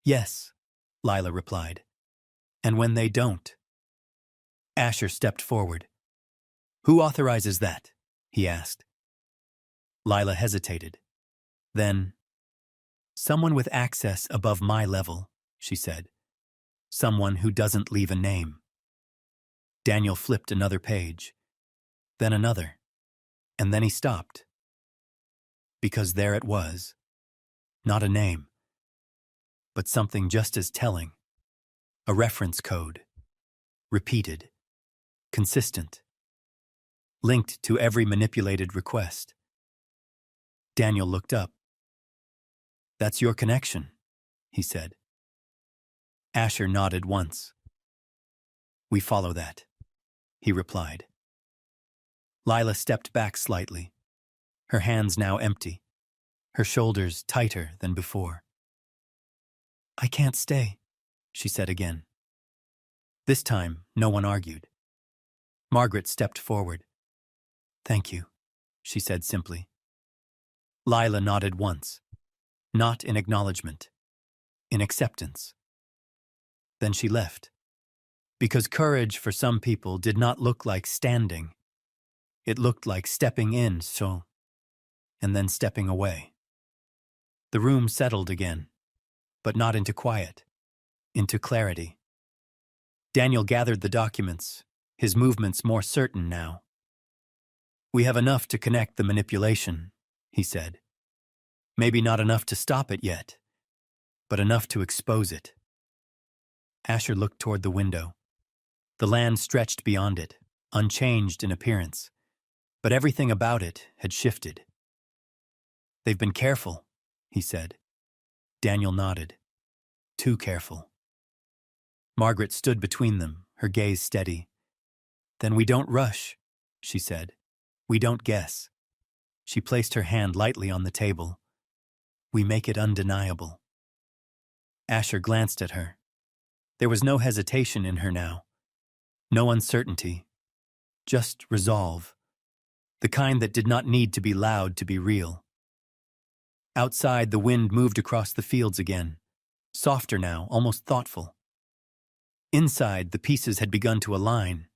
"Yes," Lila replied. "And when they don't." Asher stepped forward. "Who authorizes that?" he asked. Lila hesitated. Then, "Someone with access above my level," she said. "Someone who doesn't leave a name." Daniel flipped another page, then another, and then he stopped. Because there it was. Not a name, but something just as telling. A reference code. Repeated. Consistent. Linked to every manipulated request. Daniel looked up. "That's your connection," he said. Asher nodded once. "We follow that," he replied. Lila stepped back slightly, her hands now empty, her shoulders tighter than before. "I can't stay," she said again. This time, no one argued. Margaret stepped forward. "Thank you," she said simply. Lila nodded once. not in acknowledgement, in acceptance. Then she left, because courage for some people did not look like standing. It looked like stepping in, and then stepping away. The room settled again, but not into quiet, into clarity. Daniel gathered the documents, his movements more certain now. "We have enough to connect the manipulation," he said. "Maybe not enough to stop it yet, but enough to expose it." Asher looked toward the window. The land stretched beyond it, unchanged in appearance, but everything about it had shifted. "They've been careful," he said. Daniel nodded. "Too careful." Margaret stood between them, her gaze steady. "Then we don't rush," she said. "We don't guess." She placed her hand lightly on the table. "We make it undeniable." Asher glanced at her. There was no hesitation in her now. No uncertainty. Just resolve. The kind that did not need to be loud to be real. Outside, the wind moved across the fields again. Softer now, almost thoughtful. Inside, the pieces had begun to align.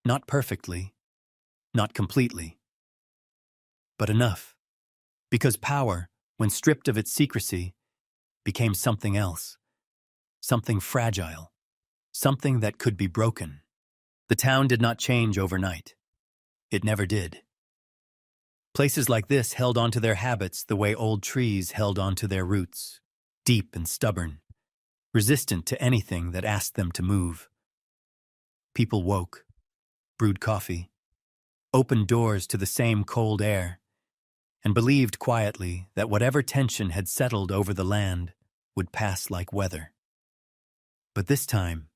Not perfectly. Not completely. But enough. Because power, when stripped of its secrecy, became something else. Something fragile. Something that could be broken. The town did not change overnight. It never did. Places like this held onto their habits the way old trees held onto their roots, deep and stubborn, resistant to anything that asked them to move. People woke, brewed coffee, opened doors to the same cold air, and believed quietly that whatever tension had settled over the land would pass like weather. But this time,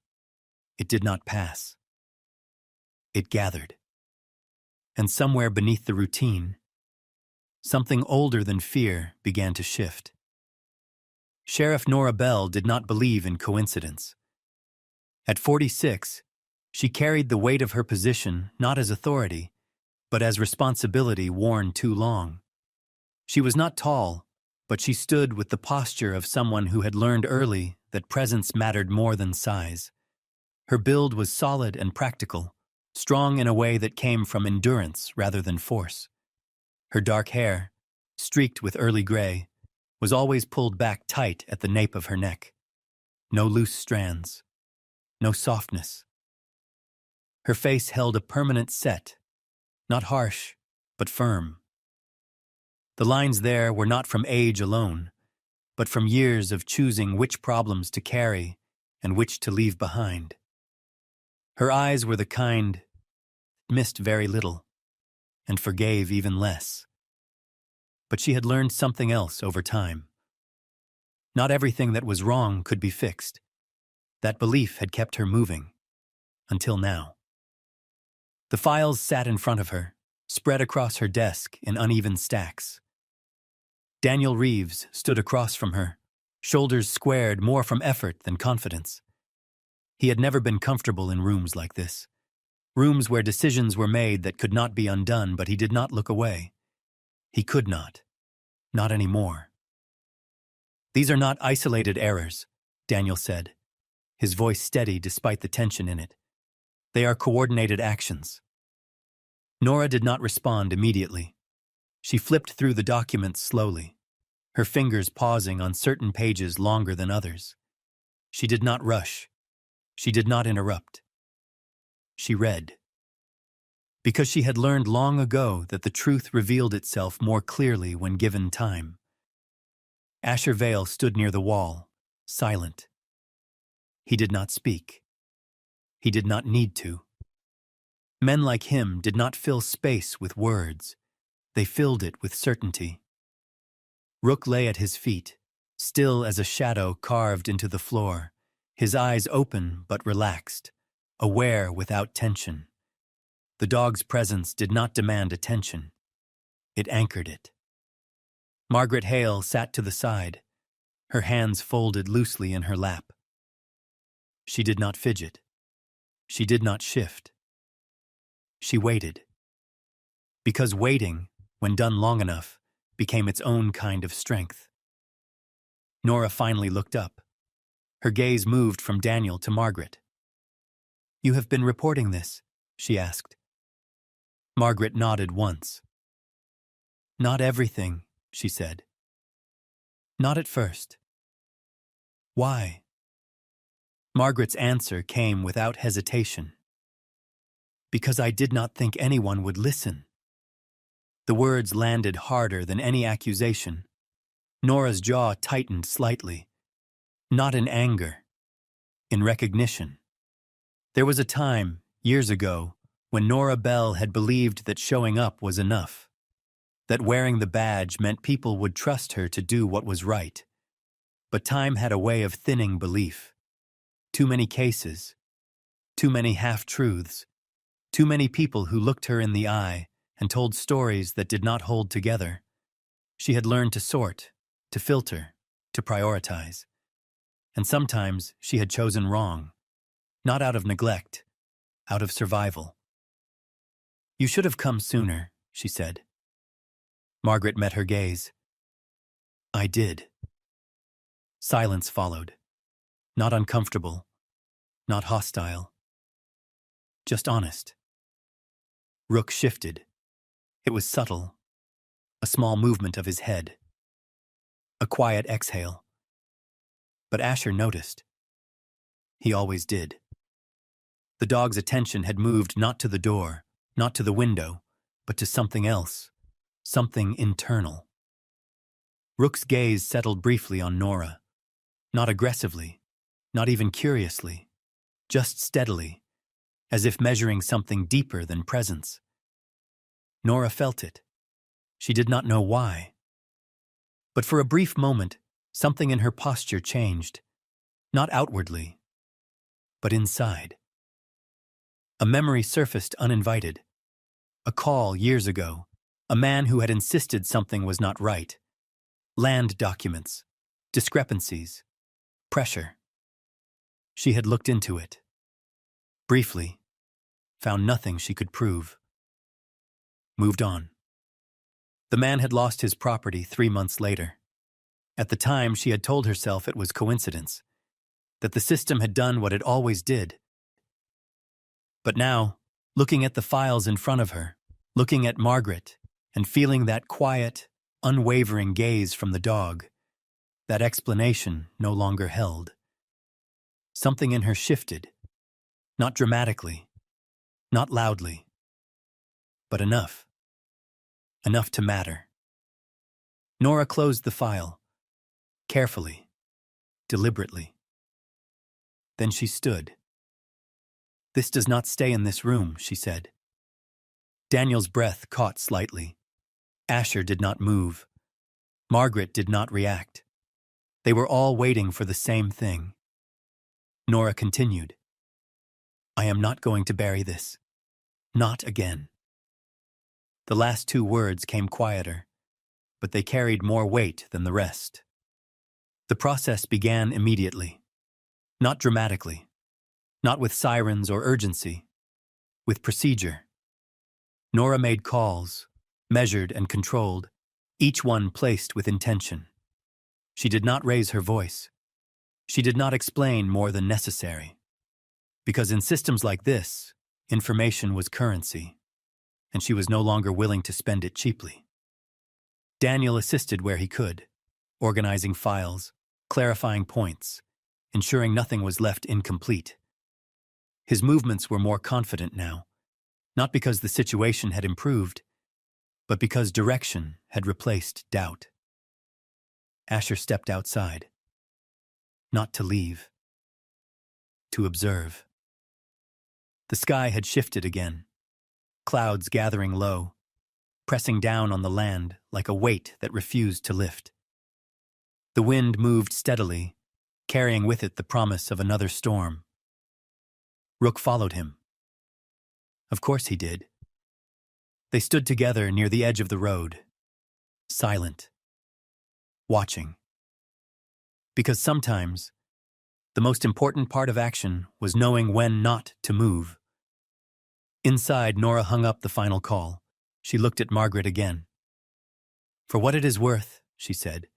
it did not pass. It gathered. And somewhere beneath the routine, something older than fear began to shift. Sheriff Nora Bell did not believe in coincidence. At 46, she carried the weight of her position not as authority, but as responsibility worn too long. She was not tall, but she stood with the posture of someone who had learned early that presence mattered more than size. Her build was solid and practical, strong in a way that came from endurance rather than force. Her dark hair, streaked with early gray, was always pulled back tight at the nape of her neck. No loose strands. No softness. Her face held a permanent set, not harsh, but firm. The lines there were not from age alone, but from years of choosing which problems to carry and which to leave behind. Her eyes were the kind that missed very little and forgave even less. But she had learned something else over time. Not everything that was wrong could be fixed. That belief had kept her moving, until now. The files sat in front of her, spread across her desk in uneven stacks. Daniel Reeves stood across from her, shoulders squared more from effort than confidence. He had never been comfortable in rooms like this, rooms where decisions were made that could not be undone, but he did not look away. He could not anymore. "These are not isolated errors," Daniel said, his voice steady despite the tension in it. "They are coordinated actions." Nora did not respond immediately. She flipped through the documents slowly, her fingers pausing on certain pages longer than others. She did not rush. She did not interrupt. She read. Because she had learned long ago that the truth revealed itself more clearly when given time. Asher Vale stood near the wall, silent. He did not speak. He did not need to. Men like him did not fill space with words. They filled it with certainty. Rook lay at his feet, still as a shadow carved into the floor, his eyes open but relaxed, aware without tension. The dog's presence did not demand attention. It anchored it. Margaret Hale sat to the side, her hands folded loosely in her lap. She did not fidget. She did not shift. She waited. Because waiting, when done long enough, became its own kind of strength. Nora finally looked up. Her gaze moved from Daniel to Margaret. "You have been reporting this?" she asked. Margaret nodded once. "Not everything," she said. "Not at first." "Why?" Margaret's answer came without hesitation. "Because I did not think anyone would listen." The words landed harder than any accusation. Nora's jaw tightened slightly. Not in anger, in recognition. There was a time, years ago, when Nora Bell had believed that showing up was enough, that wearing the badge meant people would trust her to do what was right. But time had a way of thinning belief. Too many cases, too many half-truths, too many people who looked her in the eye and told stories that did not hold together. She had learned to sort, to filter, to prioritize. And sometimes she had chosen wrong, not out of neglect, out of survival. "You should have come sooner," she said. Margaret met her gaze. "I did." Silence followed. Not uncomfortable, not hostile. Just honest. Rook shifted. It was subtle. A small movement of his head. A quiet exhale. But Asher noticed. He always did. The dog's attention had moved not to the door, not to the window, but to something else, something internal. Rook's gaze settled briefly on Nora. Not aggressively, not even curiously, just steadily, as if measuring something deeper than presence. Nora felt it. She did not know why. But for a brief moment, something in her posture changed. Not outwardly, but inside. A memory surfaced uninvited. A call years ago. A man who had insisted something was not right. Land documents. Discrepancies. Pressure. She had looked into it. Briefly. Found nothing she could prove. Moved on. The man had lost his property 3 months later. At the time, she had told herself it was coincidence, that the system had done what it always did. But now, looking at the files in front of her, looking at Margaret, and feeling that quiet, unwavering gaze from the dog, that explanation no longer held. Something in her shifted, not dramatically, not loudly, but enough. Enough to matter. Nora closed the file, carefully, deliberately. Then she stood. "This does not stay in this room," she said. Daniel's breath caught slightly. Asher did not move. Margaret did not react. They were all waiting for the same thing. Nora continued. "I am not going to bury this. Not again." The last 2 words came quieter, but they carried more weight than the rest. The process began immediately. Not dramatically. Not with sirens or urgency. With procedure. Nora made calls, measured and controlled, each one placed with intention. She did not raise her voice. She did not explain more than necessary. Because in systems like this, information was currency, and she was no longer willing to spend it cheaply. Daniel assisted where he could, organizing files, clarifying points, ensuring nothing was left incomplete. His movements were more confident now, not because the situation had improved, but because direction had replaced doubt. Asher stepped outside. Not to leave. To observe. The sky had shifted again. Clouds gathering low, pressing down on the land like a weight that refused to lift. The wind moved steadily, carrying with it the promise of another storm. Rook followed him. Of course he did. They stood together near the edge of the road, silent, watching. Because sometimes, the most important part of action was knowing when not to move. Inside, Nora hung up the final call. She looked at Margaret again. "For what it is worth," she said,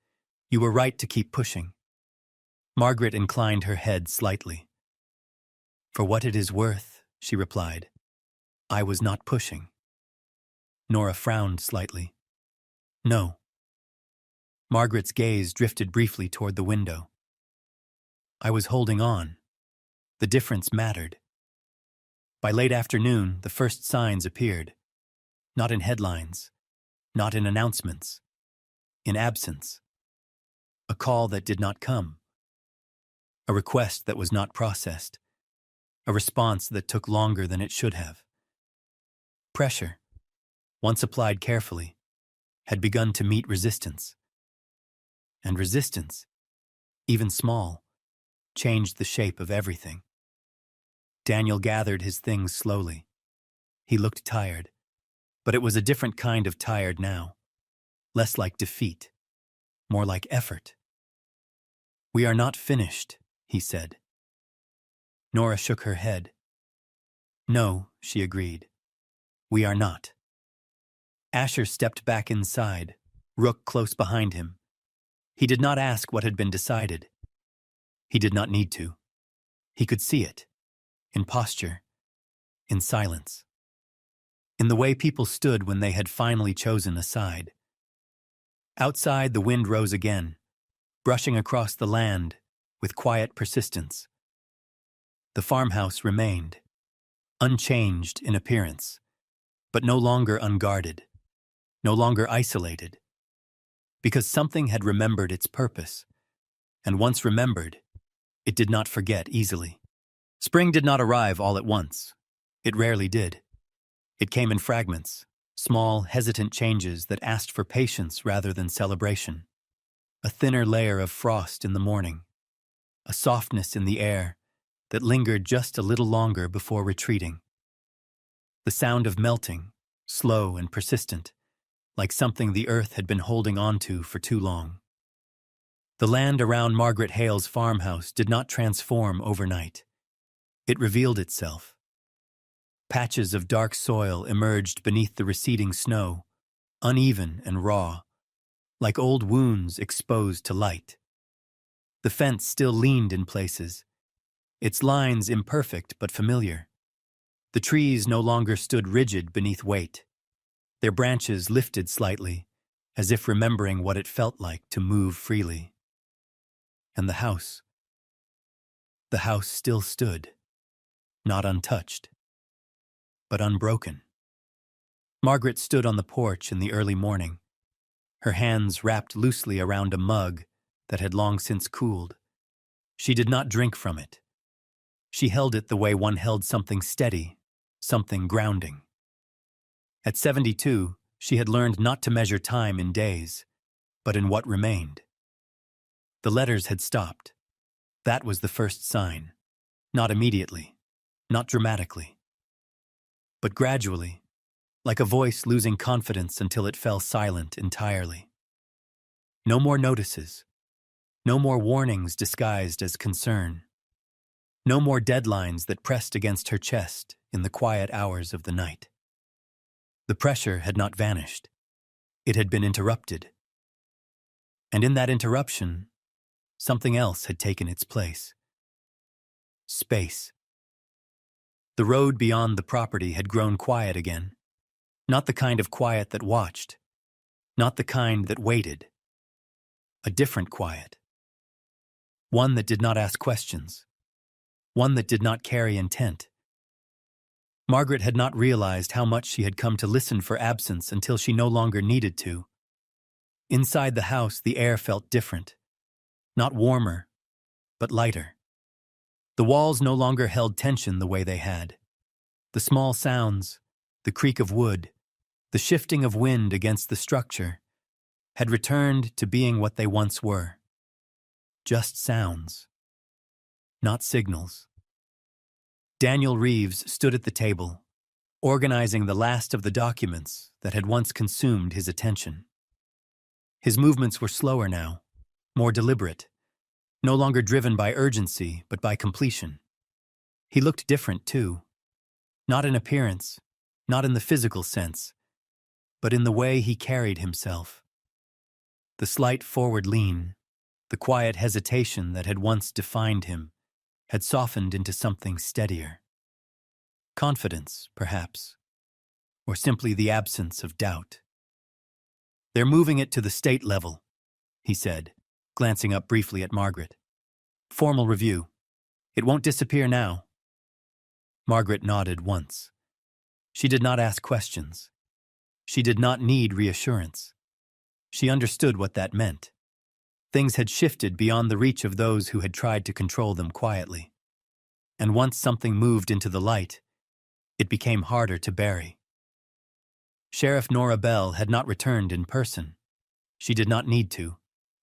"you were right to keep pushing. Margaret inclined her head slightly. "For what it is worth," she replied, "I was not pushing." Nora frowned slightly. "No." Margaret's gaze drifted briefly toward the window. "I was holding on. The difference mattered." By late afternoon, the first signs appeared. Not in headlines, not in announcements, in absence. A call that did not come. A request that was not processed. A response that took longer than it should have. Pressure, once applied carefully, had begun to meet resistance. And resistance, even small, changed the shape of everything. Daniel gathered his things slowly. He looked tired, but it was a different kind of tired now. Less like defeat, more like effort. "We are not finished," he said. Nora shook her head. "No," she agreed. "We are not." Asher stepped back inside, Rook close behind him. He did not ask what had been decided. He did not need to. He could see it. In posture. In silence. In the way people stood when they had finally chosen a side. Outside, the wind rose again, brushing across the land with quiet persistence. The farmhouse remained, unchanged in appearance, but no longer unguarded, no longer isolated, because something had remembered its purpose, and once remembered, it did not forget easily. Spring did not arrive all at once. It rarely did. It came in fragments, small, hesitant changes that asked for patience rather than celebration. A thinner layer of frost in the morning, a softness in the air that lingered just a little longer before retreating. The sound of melting, slow and persistent, like something the earth had been holding onto for too long. The land around Margaret Hale's farmhouse did not transform overnight. It revealed itself. Patches of dark soil emerged beneath the receding snow, uneven and raw, like old wounds exposed to light. The fence still leaned in places, its lines imperfect but familiar. The trees no longer stood rigid beneath weight. Their branches lifted slightly, as if remembering what it felt like to move freely. And the house still stood, not untouched, but unbroken. Margaret stood on the porch in the early morning, her hands wrapped loosely around a mug that had long since cooled. She did not drink from it. She held it the way one held something steady, something grounding. At 72, she had learned not to measure time in days, but in what remained. The letters had stopped. That was the first sign. Not immediately, not dramatically, but gradually, like a voice losing confidence until it fell silent entirely. No more notices. No more warnings disguised as concern. No more deadlines that pressed against her chest in the quiet hours of the night. The pressure had not vanished. It had been interrupted. And in that interruption, something else had taken its place. Space. The road beyond the property had grown quiet again. Not the kind of quiet that watched. Not the kind that waited. A different quiet. One that did not ask questions. One that did not carry intent. Margaret had not realized how much she had come to listen for absence until she no longer needed to. Inside the house, the air felt different. Not warmer, but lighter. The walls no longer held tension the way they had. The small sounds, the creak of wood, the shifting of wind against the structure, had returned to being what they once were. Just sounds. Not signals. Daniel Reeves stood at the table, organizing the last of the documents that had once consumed his attention. His movements were slower now, more deliberate, no longer driven by urgency, but by completion. He looked different, too. Not in appearance, not in the physical sense, but in the way he carried himself. The slight forward lean, The quiet hesitation that had once defined him had softened into something steadier. Confidence, perhaps, or simply the absence of doubt. "They're moving it to the state level," he said, glancing up briefly at Margaret. "Formal review. It won't disappear now." Margaret nodded once. She did not ask questions. She did not need reassurance. She understood what that meant. Things had shifted beyond the reach of those who had tried to control them quietly. And once something moved into the light, it became harder to bury. Sheriff Nora Bell had not returned in person. She did not need to.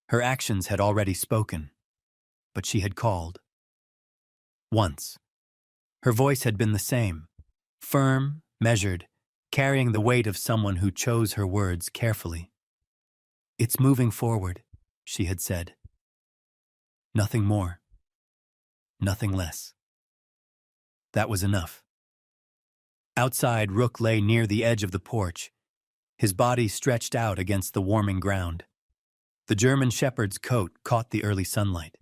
Her actions had already spoken. But she had called. Once. Her voice had been the same, firm, measured, carrying the weight of someone who chose her words carefully. "It's moving forward," she had said. Nothing more. Nothing less. That was enough. Outside, Rook lay near the edge of the porch, his body stretched out against the warming ground. The German shepherd's coat caught the early sunlight,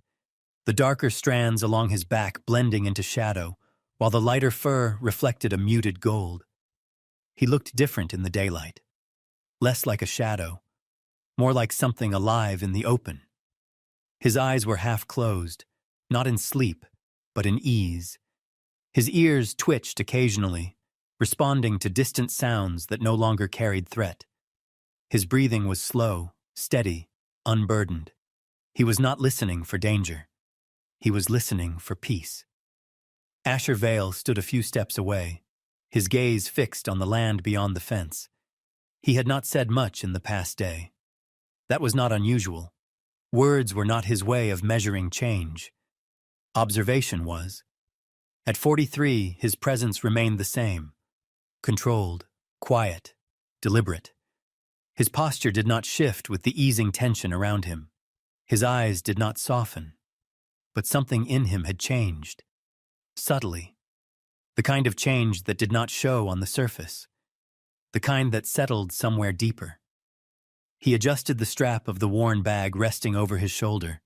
the darker strands along his back blending into shadow, while the lighter fur reflected a muted gold. He looked different in the daylight, less like a shadow, more like something alive in the open. His eyes were half closed, not in sleep, but in ease. His ears twitched occasionally, responding to distant sounds that no longer carried threat. His breathing was slow, steady, unburdened. He was not listening for danger. He was listening for peace. Asher Vale stood a few steps away, his gaze fixed on the land beyond the fence. He had not said much in the past day. That was not unusual. Words were not his way of measuring change. Observation was. At 43, his presence remained the same. Controlled, quiet, deliberate. His posture did not shift with the easing tension around him. His eyes did not soften. But something in him had changed. Subtly. The kind of change that did not show on the surface. The kind that settled somewhere deeper. He adjusted the strap of the worn bag resting over his shoulder,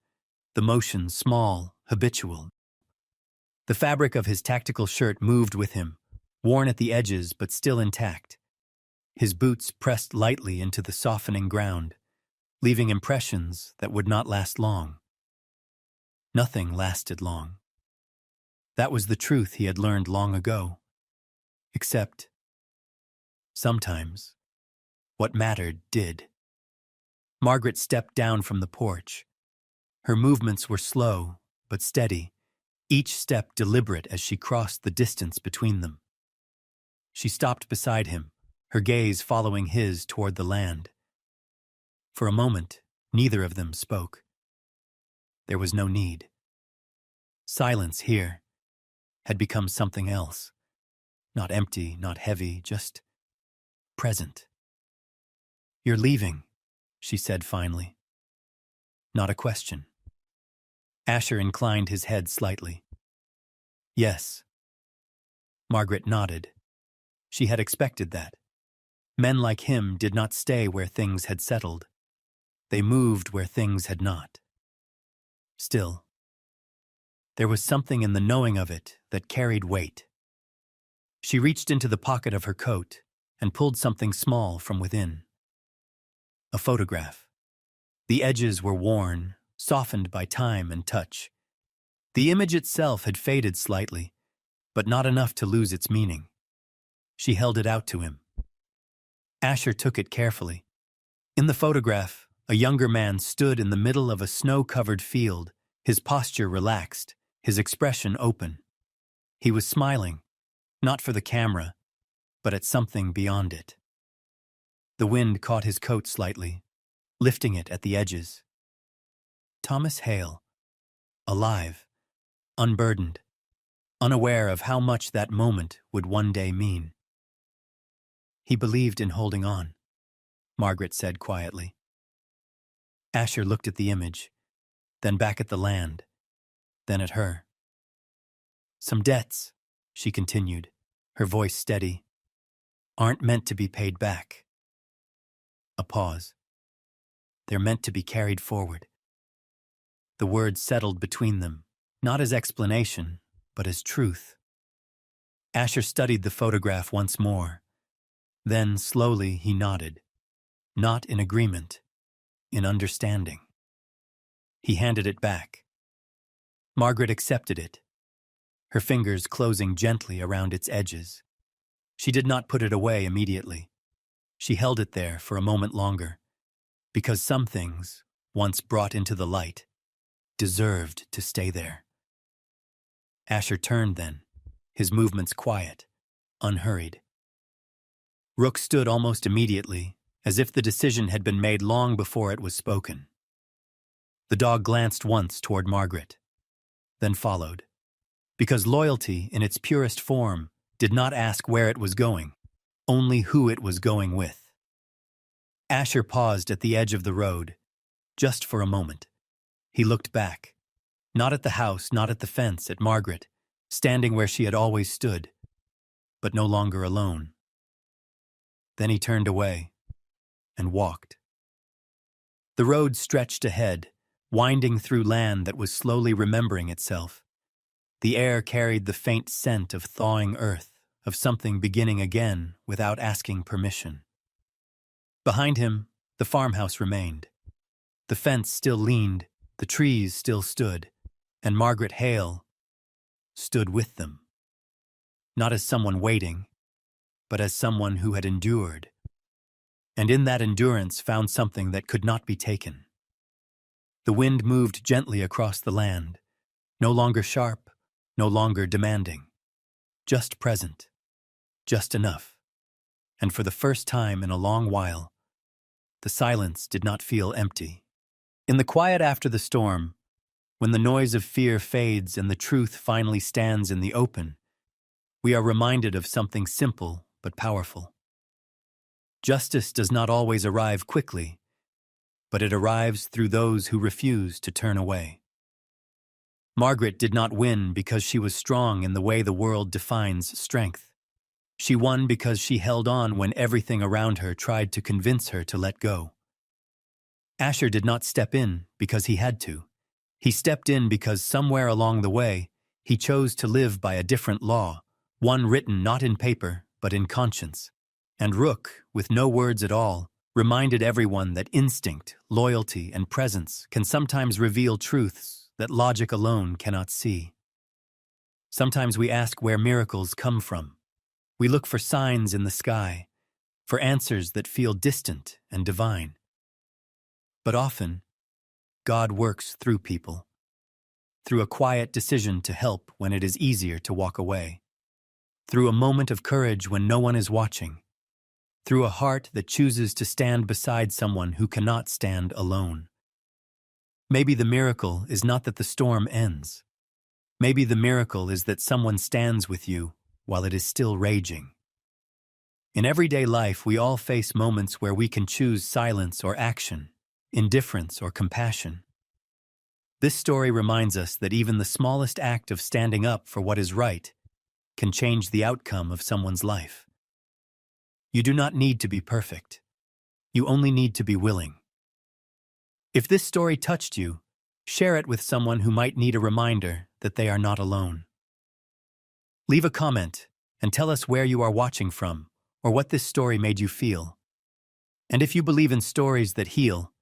the motion small, habitual. The fabric of his tactical shirt moved with him, worn at the edges but still intact. His boots pressed lightly into the softening ground, leaving impressions that would not last long. Nothing lasted long. That was the truth he had learned long ago. Except, sometimes, what mattered did. Margaret stepped down from the porch. Her movements were slow, but steady, each step deliberate as she crossed the distance between them. She stopped beside him, her gaze following his toward the land. For a moment, neither of them spoke. There was no need. Silence here had become something else. Not empty, not heavy, just present. "You're leaving," she said finally. Not a question. Asher inclined his head slightly. "Yes." Margaret nodded. She had expected that. Men like him did not stay where things had settled. They moved where things had not. Still, there was something in the knowing of it that carried weight. She reached into the pocket of her coat and pulled something small from within. A photograph. The edges were worn, softened by time and touch. The image itself had faded slightly, but not enough to lose its meaning. She held it out to him. Asher took it carefully. In the photograph, a younger man stood in the middle of a snow-covered field, his posture relaxed, his expression open. He was smiling, not for the camera, but at something beyond it. The wind caught his coat slightly, lifting it at the edges. Thomas Hale, alive, unburdened, unaware of how much that moment would one day mean. "He believed in holding on," Margaret said quietly. Asher looked at the image, then back at the land, then at her. "Some debts," she continued, her voice steady, "aren't meant to be paid back." A pause. "They're meant to be carried forward." the words settled between them, not as explanation, but as truth. Asher studied the photograph once more. Then, slowly, he nodded. Not in agreement, in understanding. He handed it back. Margaret accepted it, her fingers closing gently around its edges. She did not put it away immediately. She held it there for a moment longer, because some things, once brought into the light, deserved to stay there. Asher turned then, his movements quiet, unhurried. Rook stood almost immediately, as if the decision had been made long before it was spoken. The dog glanced once toward Margaret, then followed, because loyalty in its purest form did not ask where it was going, only who it was going with. Asher paused at the edge of the road, just for a moment. He looked back, not at the house, not at the fence, at Margaret, standing where she had always stood, but no longer alone. Then he turned away and walked. The road stretched ahead, winding through land that was slowly remembering itself. The air carried the faint scent of thawing earth, of something beginning again without asking permission. Behind him, the farmhouse remained. The fence still leaned, the trees still stood, and Margaret Hale stood with them. Not as someone waiting, but as someone who had endured, and in that endurance found something that could not be taken. The wind moved gently across the land, no longer sharp, no longer demanding, just present, just enough. And for the first time in a long while, the silence did not feel empty. In the quiet after the storm, when the noise of fear fades and the truth finally stands in the open, we are reminded of something simple but powerful. Justice does not always arrive quickly, but it arrives through those who refuse to turn away. Margaret did not win because she was strong in the way the world defines strength. She won because she held on when everything around her tried to convince her to let go. Asher did not step in because he had to. He stepped in because somewhere along the way, he chose to live by a different law, one written not in paper, but in conscience. And Rook, with no words at all, reminded everyone that instinct, loyalty, and presence can sometimes reveal truths that logic alone cannot see. Sometimes we ask where miracles come from. We look for signs in the sky, for answers that feel distant and divine. But often, God works through people, through a quiet decision to help when it is easier to walk away, through a moment of courage when no one is watching, through a heart that chooses to stand beside someone who cannot stand alone. Maybe the miracle is not that the storm ends. Maybe the miracle is that someone stands with you while it is still raging. In everyday life, we all face moments where we can choose silence or action, indifference or compassion. This story reminds us that even the smallest act of standing up for what is right can change the outcome of someone's life. You do not need to be perfect. You only need to be willing. If this story touched you, share it with someone who might need a reminder that they are not alone. Leave a comment and tell us where you are watching from or what this story made you feel. And if you believe in stories that heal,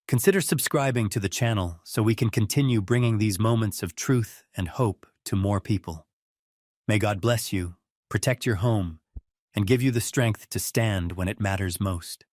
consider subscribing to the channel so we can continue bringing these moments of truth and hope to more people. May God bless you, protect your home, and give you the strength to stand when it matters most.